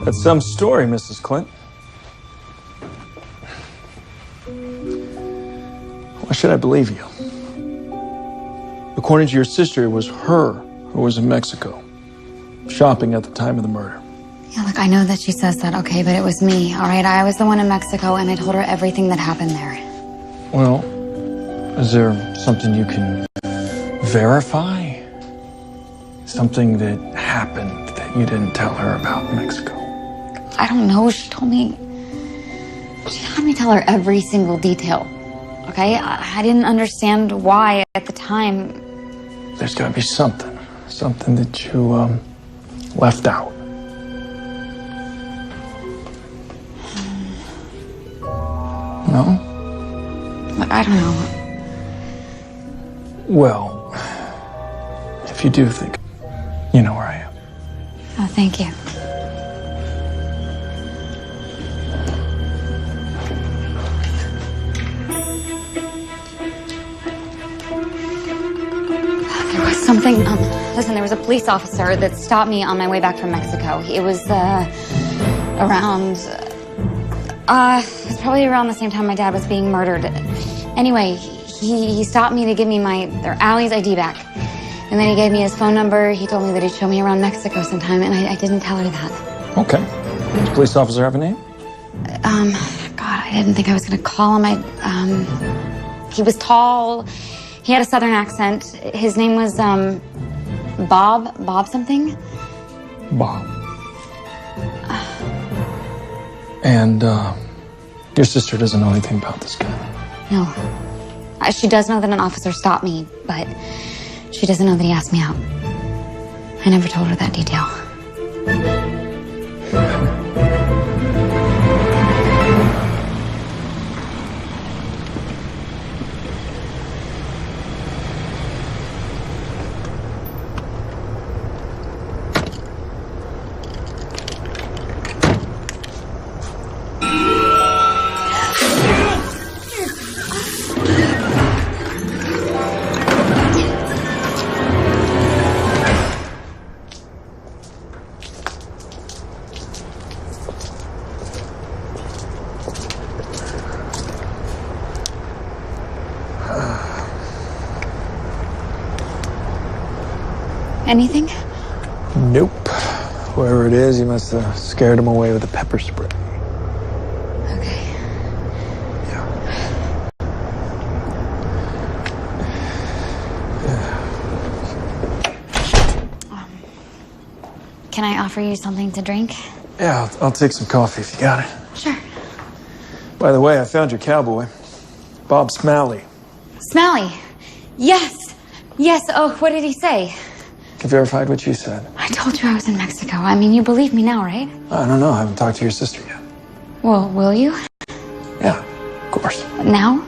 That's some story, Mrs. Clint. Why should I believe you? According to your sister, it was her who was in Mexico, shopping at the time of the murder. Yeah, look, I know that she says that, okay, but it was me, all right? I was the one in Mexico, and I told her everything that happened there. Well, is there something you can verify? Something that happened that you didn't tell her about in Mexico? I don't know. She had me tell her every single detail. Okay? I didn't understand why at the time. There's got to be something that you left out. No? I don't know. Well, if you do think, you know where I am. Oh, thank you. Something, listen, there was a police officer that stopped me on my way back from Mexico. It was, it was probably around the same time my dad was being murdered. Anyway, he stopped me to give me their Allie's ID back. And then he gave me his phone number. He told me that he'd show me around Mexico sometime, and I didn't tell her that. Okay. Does the police officer have a name? God, I didn't think I was gonna call him. He was tall. He had a southern accent. His name was, Bob something? Bob. And, your sister doesn't know anything about this guy? No. She does know that an officer stopped me, but she doesn't know that he asked me out. I never told her that detail. Anything? Nope. Whoever it is, you must have scared him away with a pepper spray. Okay. Yeah. Can I offer you something to drink? Yeah, I'll take some coffee if you got it. Sure. By the way, I found your cowboy, Bob Smalley. Smalley. Yes. Yes. Oh, what did he say? You verified what you said. I told you I was in Mexico. I mean, you believe me now, right? I don't know. I haven't talked to your sister yet. Well, will you? Yeah, of course. Now?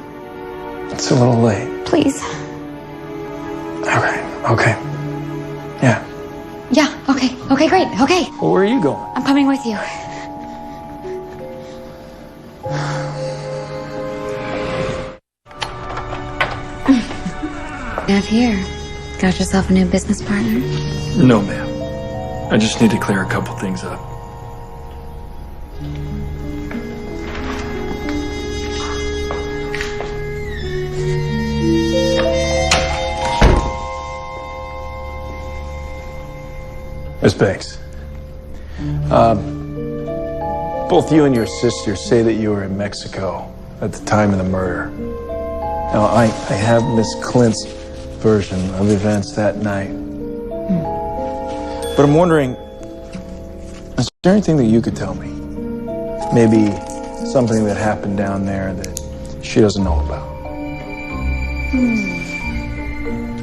It's a little late. Please. All right. Okay. Yeah. Yeah. Okay. Okay, great. Okay. Well, where are you going? I'm coming with you. Have here. Got yourself a new business partner? No, ma'am. I just need to clear a couple things up. Miss Banks, both you and your sister say that you were in Mexico at the time of the murder. Now, I have Miss Clint's version of events that night. But I'm wondering, is there anything that you could tell me? Maybe something that happened down there that she doesn't know about.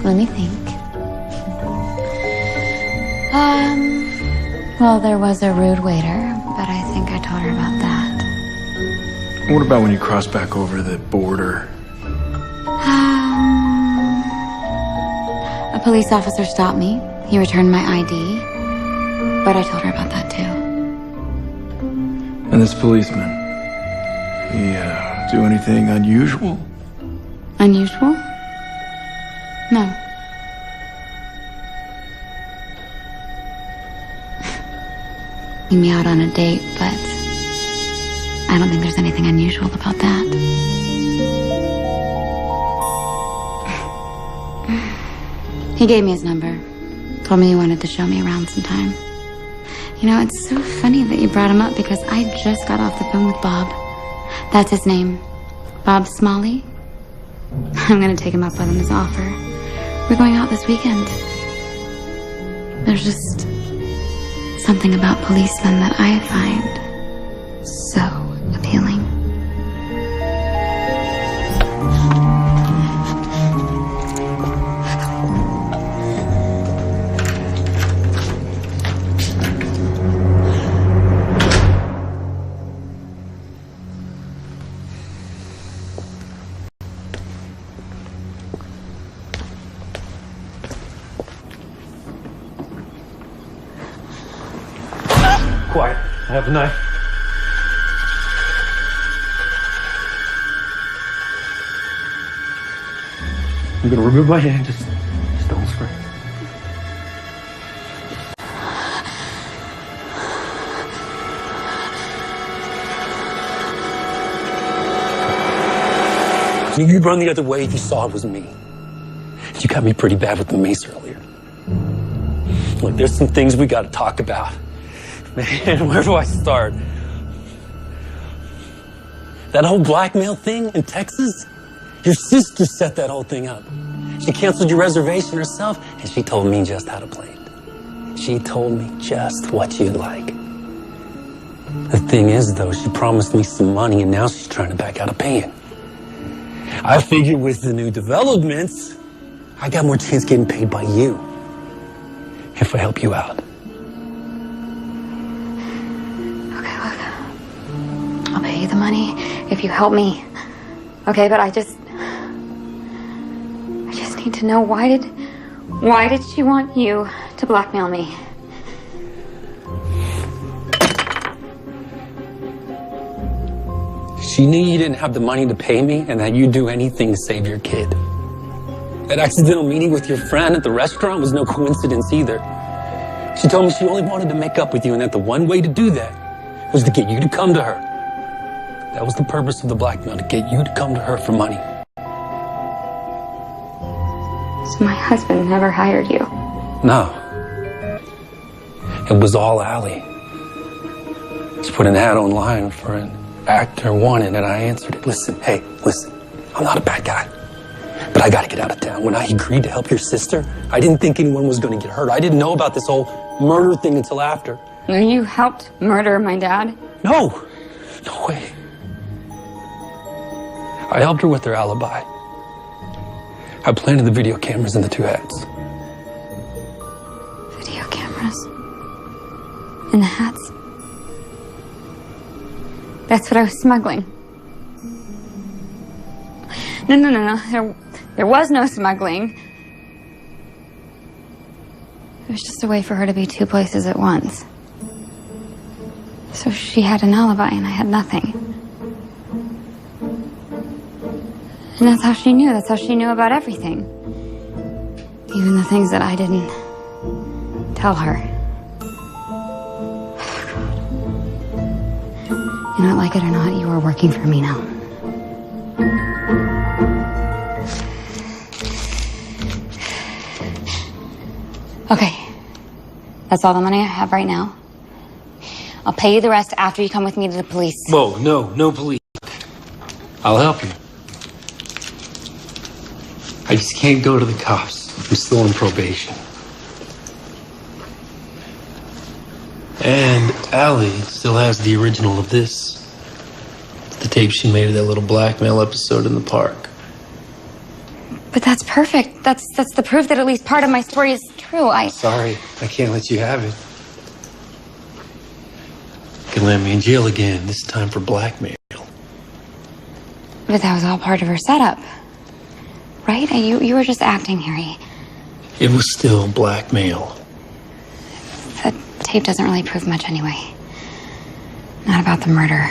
Let me think. Well, there was a rude waiter, but I think I told her about that. What about when you crossed back over the border? A police officer stopped me. He returned my ID, but I told her about that too. And this policeman, he do anything unusual? Unusual? No. Meet me out on a date, but I don't think there's anything unusual about that. He gave me his number. Told me he wanted to show me around sometime. You know, it's so funny that you brought him up because I just got off the phone with Bob. That's his name. Bob Smalley. I'm gonna take him up on his offer. We're going out this weekend. There's just something about policemen that I find so appealing. Quiet. I have a knife. I'm gonna remove my hand. Just don't scream. You'd run the other way if you saw it was me. You got me pretty bad with the mace earlier. Look, there's some things we gotta talk about. Man, where do I start? That whole blackmail thing in Texas? Your sister set that whole thing up. She canceled your reservation herself, and she told me just how to play it. She told me just what you'd like. The thing is, though, she promised me some money, and now she's trying to back out of paying. I figured with the new developments, I got more chance getting paid by you if I help you out. I'll pay you the money if you help me. Okay, but I just need to know why did she want you to blackmail me? She knew you didn't have the money to pay me and that you'd do anything to save your kid. That accidental meeting with your friend at the restaurant was no coincidence either. She told me she only wanted to make up with you and that the one way to do that was to get you to come to her. That was the purpose of the blackmail, to get you to come to her for money. So my husband never hired you? No. It was all Allie. She put an ad online for an actor wanted, and I answered it. Listen, I'm not a bad guy, but I gotta get out of town. When I agreed to help your sister, I didn't think anyone was gonna get hurt. I didn't know about this whole murder thing until after. You helped murder my dad? No way. I helped her with her alibi. I planted the video cameras in the two hats. Video cameras? In the hats? That's what I was smuggling. No. There was no smuggling. It was just a way for her to be two places at once. So she had an alibi and I had nothing. And that's how she knew. That's how she knew about everything. Even the things that I didn't tell her. You know, like it or not, you are working for me now. Okay. That's all the money I have right now. I'll pay you the rest after you come with me to the police. Whoa, no police. I'll help you. I just can't go to the cops. I'm still on probation. And Allie still has the original of this. It's the tape she made of that little blackmail episode in the park. But that's perfect. That's the proof that at least part of my story is true. Sorry, I can't let you have it. You can land me in jail again, this time for blackmail. But that was all part of her setup. Right? You were just acting, Harry. It was still blackmail. The tape doesn't really prove much anyway. Not about the murder.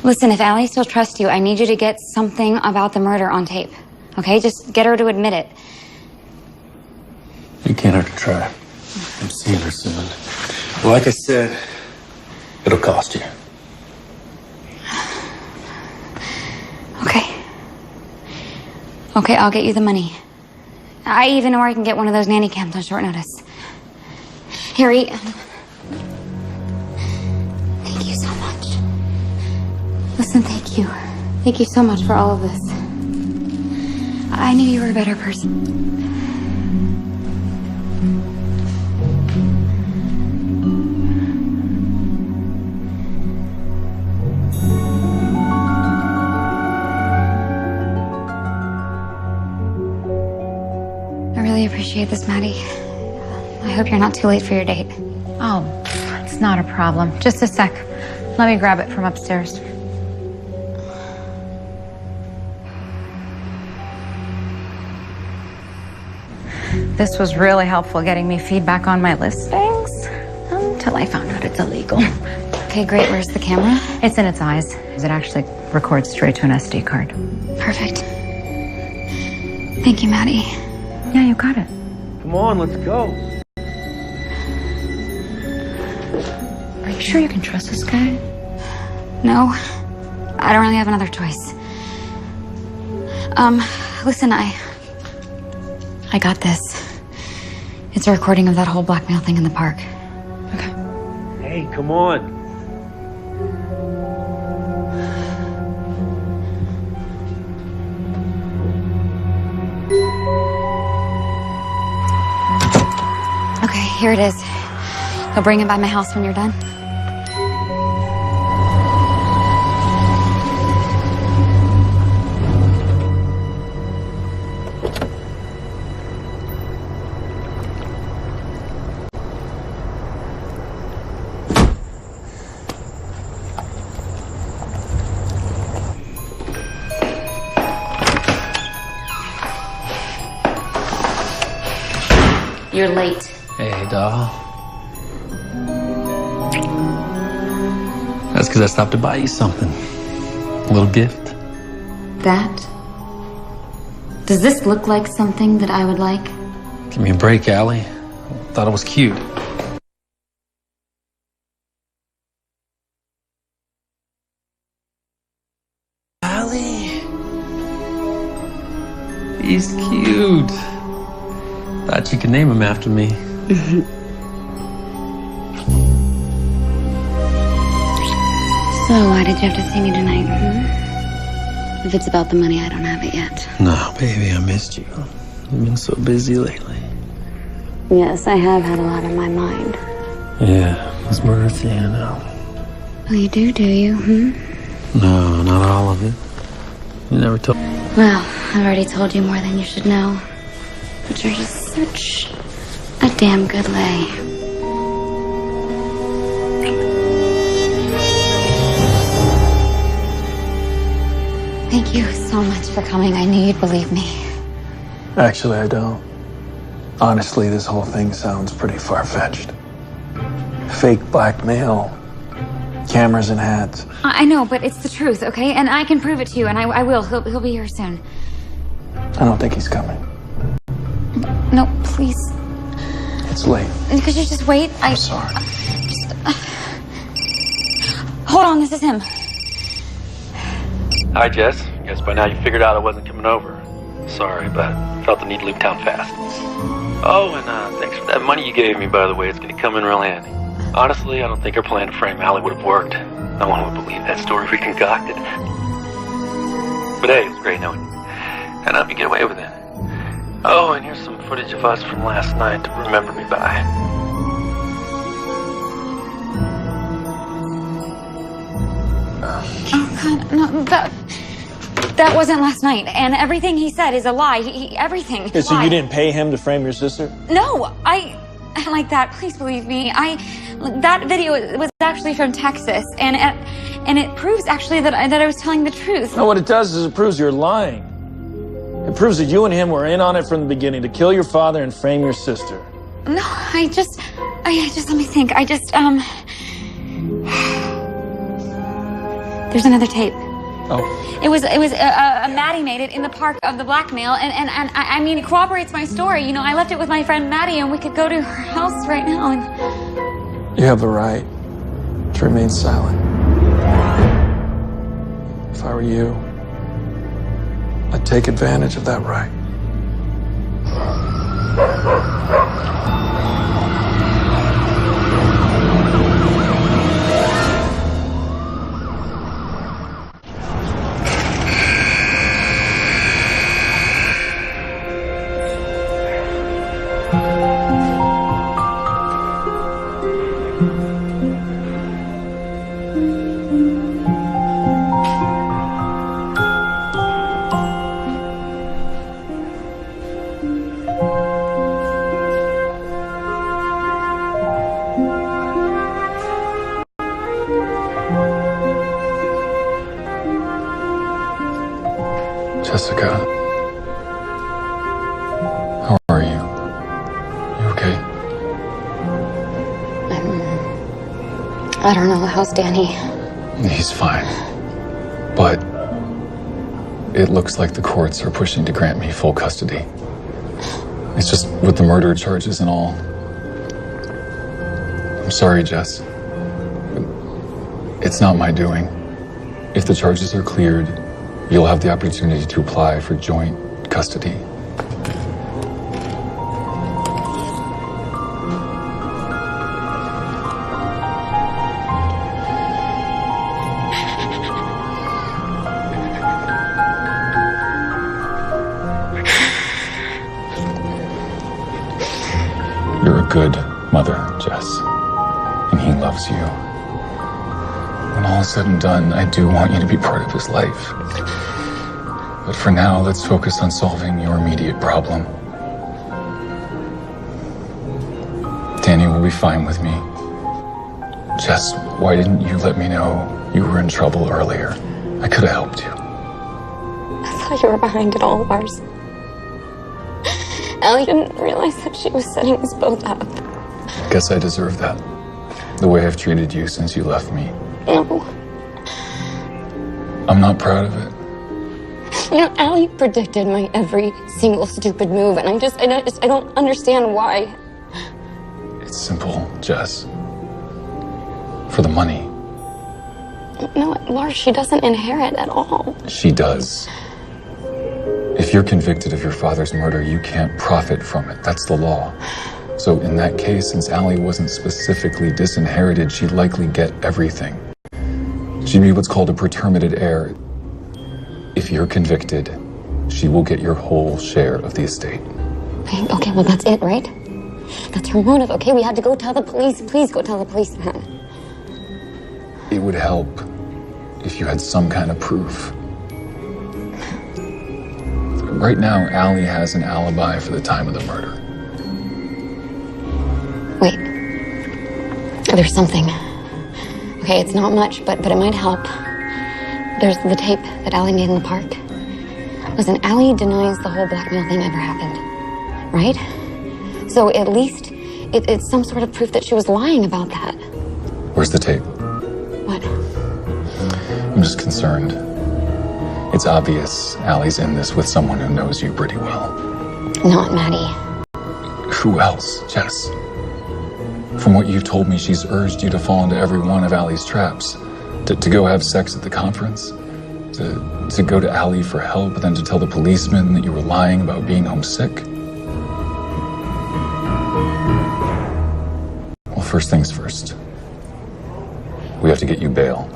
Listen, if Allie still trusts you, I need you to get something about the murder on tape. Okay? Just get her to admit it. You can't hurt to try. I'm seeing her soon. Like I said, it'll cost you. Okay, I'll get you the money. I even know where I can get one of those nanny cams on short notice. Harry, thank you so much. Listen, thank you. Thank you so much for all of this. I knew you were a better person. I really appreciate this, Maddie. I hope you're not too late for your date. Oh, it's not a problem. Just a sec. Let me grab it from upstairs. This was really helpful getting me feedback on my listings until I found out it's illegal. Okay, great. Where's the camera? It's in its eyes. It actually records straight to an SD card. Perfect. Thank you, Maddie. Yeah, you got it. Come on, let's go. Are you sure you can trust this guy? No, I don't really have another choice. Listen, I got this. It's a recording of that whole blackmail thing in the park. Okay. Hey, come on. Okay, here it is. I'll bring it by my house when you're done. You're late. Hey, doll. That's because I stopped to buy you something. A little gift. That? Does this look like something that I would like? Give me a break, Allie. Thought it was cute. Allie. He's cute. Thought you could name him after me. So, why did you have to see me tonight? If it's about the money, I don't have it yet. No, baby, I missed you. You've been so busy lately. Yes, I have had a lot on my mind. Yeah, it's murder thing, I know. Oh, you do you? No, not all of it. You never told. Well, I've already told you more than you should know. But you're just such a damn good lay. Thank you so much for coming. I knew you'd believe me. Actually, I don't. Honestly, this whole thing sounds pretty far-fetched. Fake blackmail, cameras and hats. I know, but it's the truth, okay? And I can prove it to you, and I will. He'll be here soon. I don't think he's coming. No, please. It's late. Could you just wait? I'm sorry. Hold on, this is him. Hi, Jess. Guess by now you figured out I wasn't coming over. Sorry, but felt the need to leave town fast. Oh, and thanks for that money you gave me, by the way. It's going to come in real handy. Honestly, I don't think our plan to frame Allie would have worked. No one would believe that story we concocted. But hey, it was great knowing you. and let me get away with it. Oh, and here's some footage of us from last night to remember me by. Oh, God, no, that wasn't last night. And everything he said is a lie. Everything. Okay, so you didn't pay him to frame your sister? No, I like that. Please believe me. That video was actually from Texas, and it proves actually that I was telling the truth. No, what it does is it proves you're lying. It proves that you and him were in on it from the beginning to kill your father and frame your sister. No, I just let me think. There's another tape. Oh. It was Maddie made it in the park of the blackmail, and I mean, it corroborates my story. You know, I left it with my friend Maddie, and we could go to her house right now. And You have the right to remain silent. If I were you, I'd take advantage of that right. Jessica, how are you? You okay? I don't know. How's Danny? He's fine. But it looks like the courts are pushing to grant me full custody. It's just with the murder charges and all. I'm sorry, Jess. But it's not my doing. If the charges are cleared, you'll have the opportunity to apply for joint custody. You're a good mother, Jess, and he loves you. When all is said and done, I do want you to be part of his life. But for now, let's focus on solving your immediate problem. Danny will be fine with me. Jess, why didn't you let me know you were in trouble earlier? I could have helped you. I thought you were behind it all, Lars. Allie didn't realize that she was setting us both up. Guess I deserve that. The way I've treated you since you left me. No. I'm not proud of it. You know, Allie predicted my every single stupid move, and I don't understand why. It's simple, Jess. For the money. No, Lars, she doesn't inherit at all. She does. If you're convicted of your father's murder, you can't profit from it. That's the law. So in that case, since Allie wasn't specifically disinherited, she'd likely get everything. She'd be what's called a pretermitted heir. If you're convicted, she will get your whole share of the estate. Okay, well, that's it, right? That's her motive, okay? We had to go tell the police. Please go tell the police, man. It would help if you had some kind of proof. Right now, Allie has an alibi for the time of the murder. Wait. There's something. Okay, it's not much, but it might help. There's the tape that Allie made in the park. Listen, Allie denies the whole blackmail thing ever happened, right? So at least it's some sort of proof that she was lying about that. Where's the tape? What? I'm just concerned. It's obvious Allie's in this with someone who knows you pretty well. Not Maddie. Who else, Jess? From what you've told me, she's urged you to fall into every one of Allie's traps. To go have sex at the conference, to go to Allie for help, then to tell the policeman that you were lying about being homesick. Well, first things first. We have to get you bail.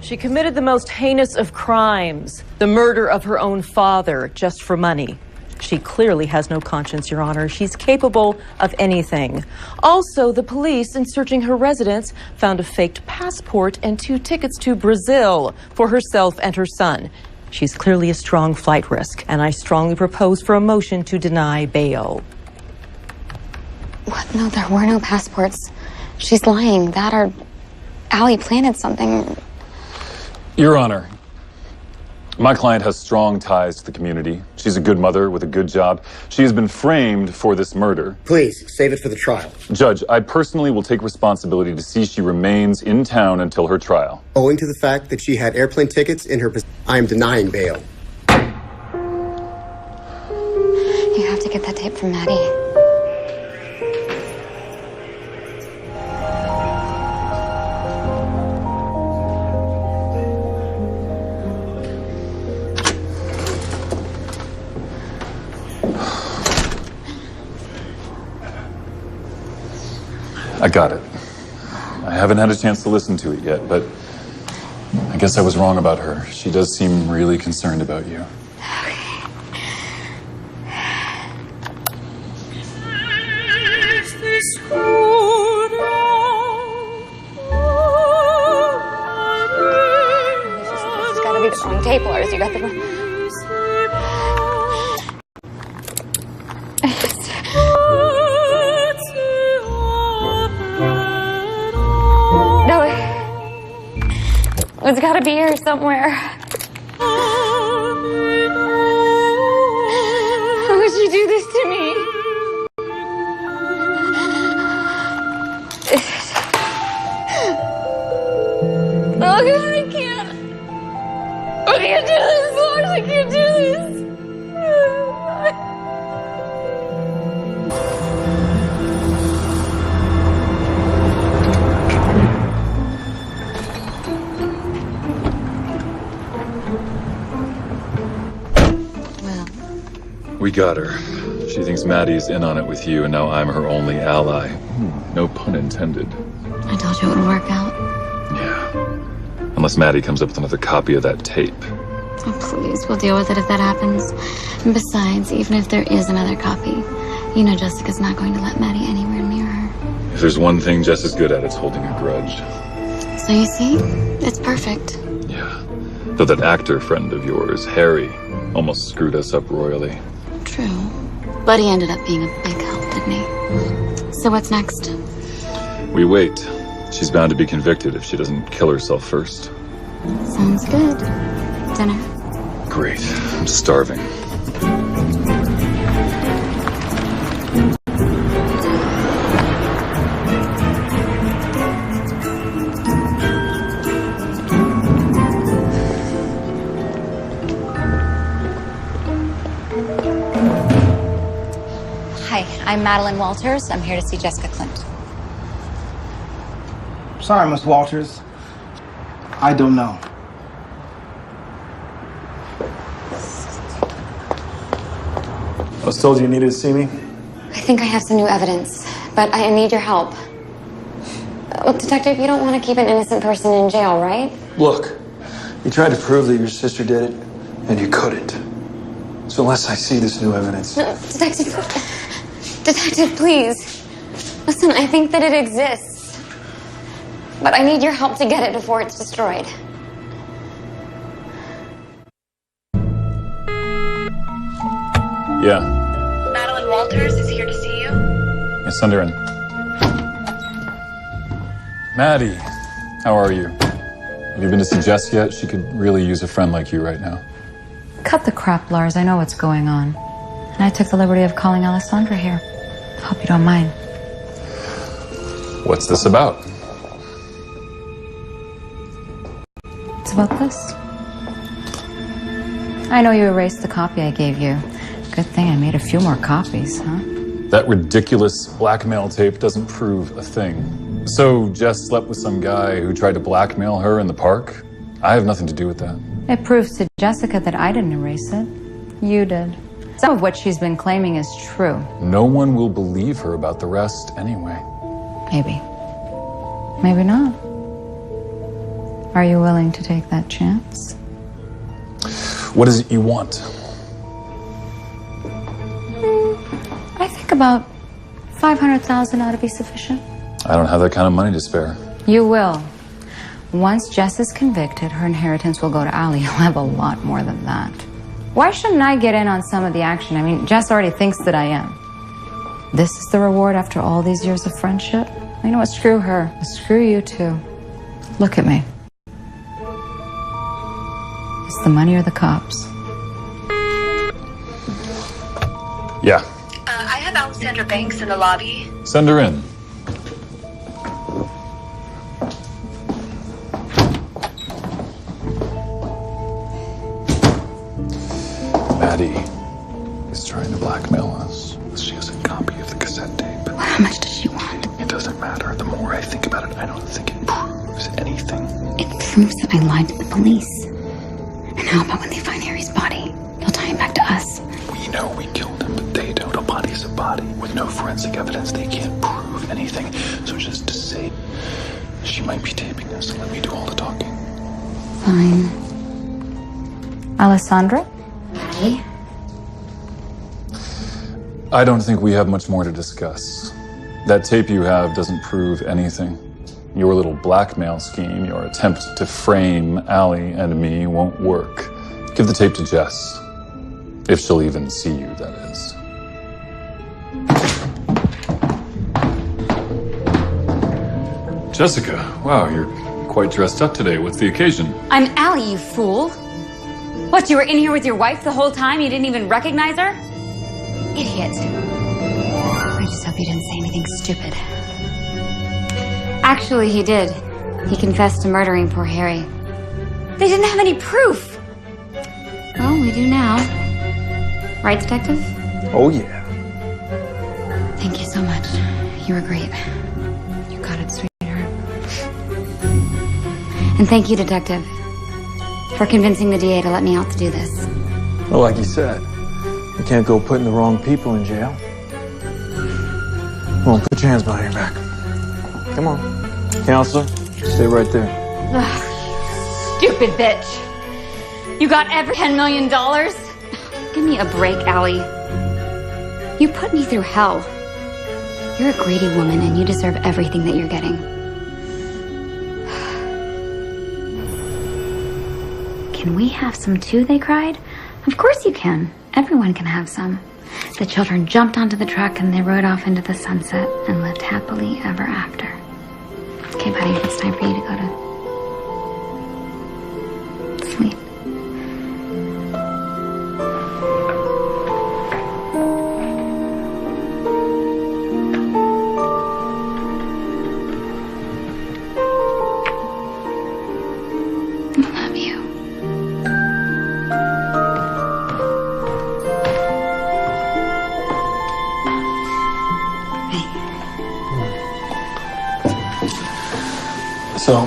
She committed the most heinous of crimes, the murder of her own father, just for money. She clearly has no conscience, Your Honor. She's capable of anything. Also, the police, in searching her residence, found a faked passport and 2 tickets to Brazil for herself and her son. She's clearly a strong flight risk, and I strongly propose for a motion to deny bail. What? No, there were no passports. She's lying. That or Allie planted something. Your Honor, my client has strong ties to the community. She's a good mother with a good job. She has been framed for this murder. Please, save it for the trial. Judge, I personally will take responsibility to see she remains in town until her trial. Owing to the fact that she had airplane tickets in her possession, I am denying bail. You have to get that tape from Maddie. I got it. I haven't had a chance to listen to it yet, but I guess I was wrong about her. She does seem really concerned about you. It's gotta be the wrong tape, Lars. You got the wrong... It's gotta be here somewhere. How would you do this to me? Oh God, I can't. I can't do this, Lord. I can't do this. We got her. She thinks Maddie's in on it with you, and now I'm her only ally. No pun intended. I told you it would work out. Yeah. Unless Maddie comes up with another copy of that tape. Oh, please, we'll deal with it if that happens. And besides, even if there is another copy, you know Jessica's not going to let Maddie anywhere near her. If there's one thing Jess is good at, it's holding a grudge. So you see, it's perfect. Yeah. Though that actor friend of yours, Harry, almost screwed us up royally. True. But he ended up being a big help, didn't he? So what's next? We wait. She's bound to be convicted if she doesn't kill herself first. Sounds good. Dinner? Great. I'm starving. Hi, I'm Madeline Walters. I'm here to see Jessica Clint. Sorry, Miss Walters. I don't know. I was told you needed to see me. I think I have some new evidence, but I need your help. Look, Detective, you don't want to keep an innocent person in jail, right? Look, you tried to prove that your sister did it, and you couldn't. So unless I see this new evidence... No, Detective, please. Listen, I think that it exists. But I need your help to get it before it's destroyed. Yeah. Madeline Walters is here to see you. Yeah, send her in. Maddie, how are you? Have you been to see Jess yet? She could really use a friend like you right now. Cut the crap, Lars. I know what's going on. And I took the liberty of calling Alessandra here. Hope you don't mind. What's this about? It's about this. I know you erased the copy I gave you. Good thing I made a few more copies, huh? That ridiculous blackmail tape doesn't prove a thing. So Jess slept with some guy who tried to blackmail her in the park? I have nothing to do with that. It proves to Jessica that I didn't erase it. You did. Some of what she's been claiming is true. No one will believe her about the rest anyway. Maybe. Maybe not. Are you willing to take that chance? What is it you want? I think about 500,000 ought to be sufficient. I don't have that kind of money to spare. You will. Once Jess is convicted, her inheritance will go to Ali. You'll have a lot more than that. Why shouldn't I get in on some of the action? I mean, Jess already thinks that I am. This is the reward after all these years of friendship? You know what? Screw her. Screw you too. Look at me. It's the money or the cops? Yeah. I have Alexandra Banks in the lobby. Send her in. Maddie is trying to blackmail us. She has a copy of the cassette tape. Well, how much does she want? It doesn't matter. The more I think about it, I don't think it proves anything. It proves that I lied to the police. And how about when they find Harry's body? They'll tie him back to us. We know we killed him, but they don't. A body's a body. With no forensic evidence, they can't prove anything. So just to say she might be taping us and let me do all the talking. Fine. Alessandra? Hey. I don't think we have much more to discuss. That tape you have doesn't prove anything. Your little blackmail scheme, your attempt to frame Ali and me won't work. Give the tape to Jess. If she'll even see you, that is. Jessica, wow, you're quite dressed up today. What's the occasion? I'm Allie, you fool. What, you were in here with your wife the whole time? You didn't even recognize her? Idiot. I just hope you didn't say anything stupid. Actually, he did. He confessed to murdering poor Harry. They didn't have any proof. Well, we do now. Right, Detective? Oh, yeah. Thank you so much. You were great. You got it, sweetheart. And thank you, Detective, for convincing the DA to let me out to do this. Well, like you said, you can't go putting the wrong people in jail. Come on, put your hands behind your back. Come on. Counselor, stay right there. Ugh, stupid bitch. You got every $10 million? Give me a break, Allie. You put me through hell. You're a greedy woman and you deserve everything that you're getting. Can we have some too, they cried. Of course you can. Everyone can have some. The children jumped onto the truck and they rode off into the sunset and lived happily ever after. Okay, buddy, it's time for you to go to sleep. I love you. So,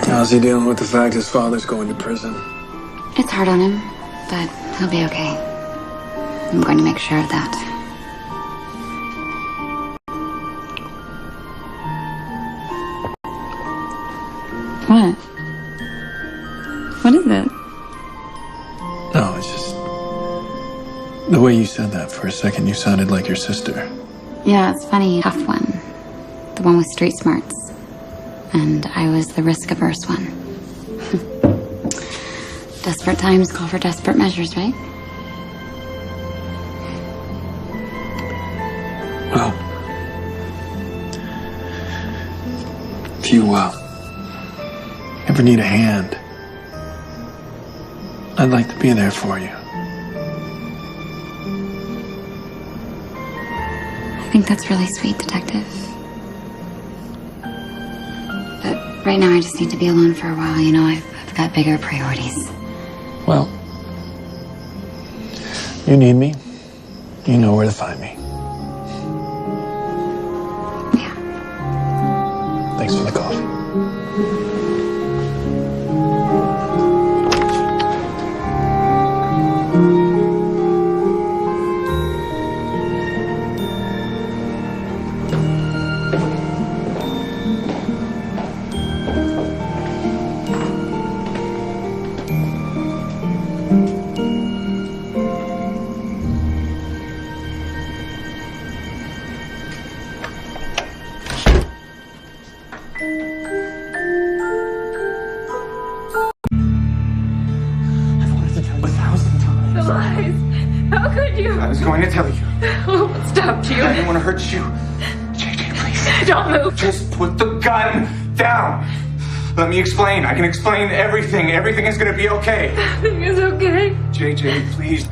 how's he dealing with the fact his father's going to prison? It's hard on him, but he'll be okay. I'm going to make sure of that. What? What is it? No, it's just the way you said that for a second, you sounded like your sister. Yeah, it's funny. Tough one. The one with street smarts. And I was the risk-averse one. Desperate times call for desperate measures, right? Well, if you ever need a hand, I'd like to be there for you. I think that's really sweet, Detective. But right now I just need to be alone for a while. You know, I've got bigger priorities. Well, you need me, you know where to find me. Yeah. Thanks for the coffee. I've wanted to tell you 1,000 times. The lies. How could you? I was going to tell you. What stopped you? I didn't want to hurt you. JJ, please. Don't move. Just put the gun down. Let me explain. I can explain everything. Everything is going to be okay. Everything is okay. JJ, please.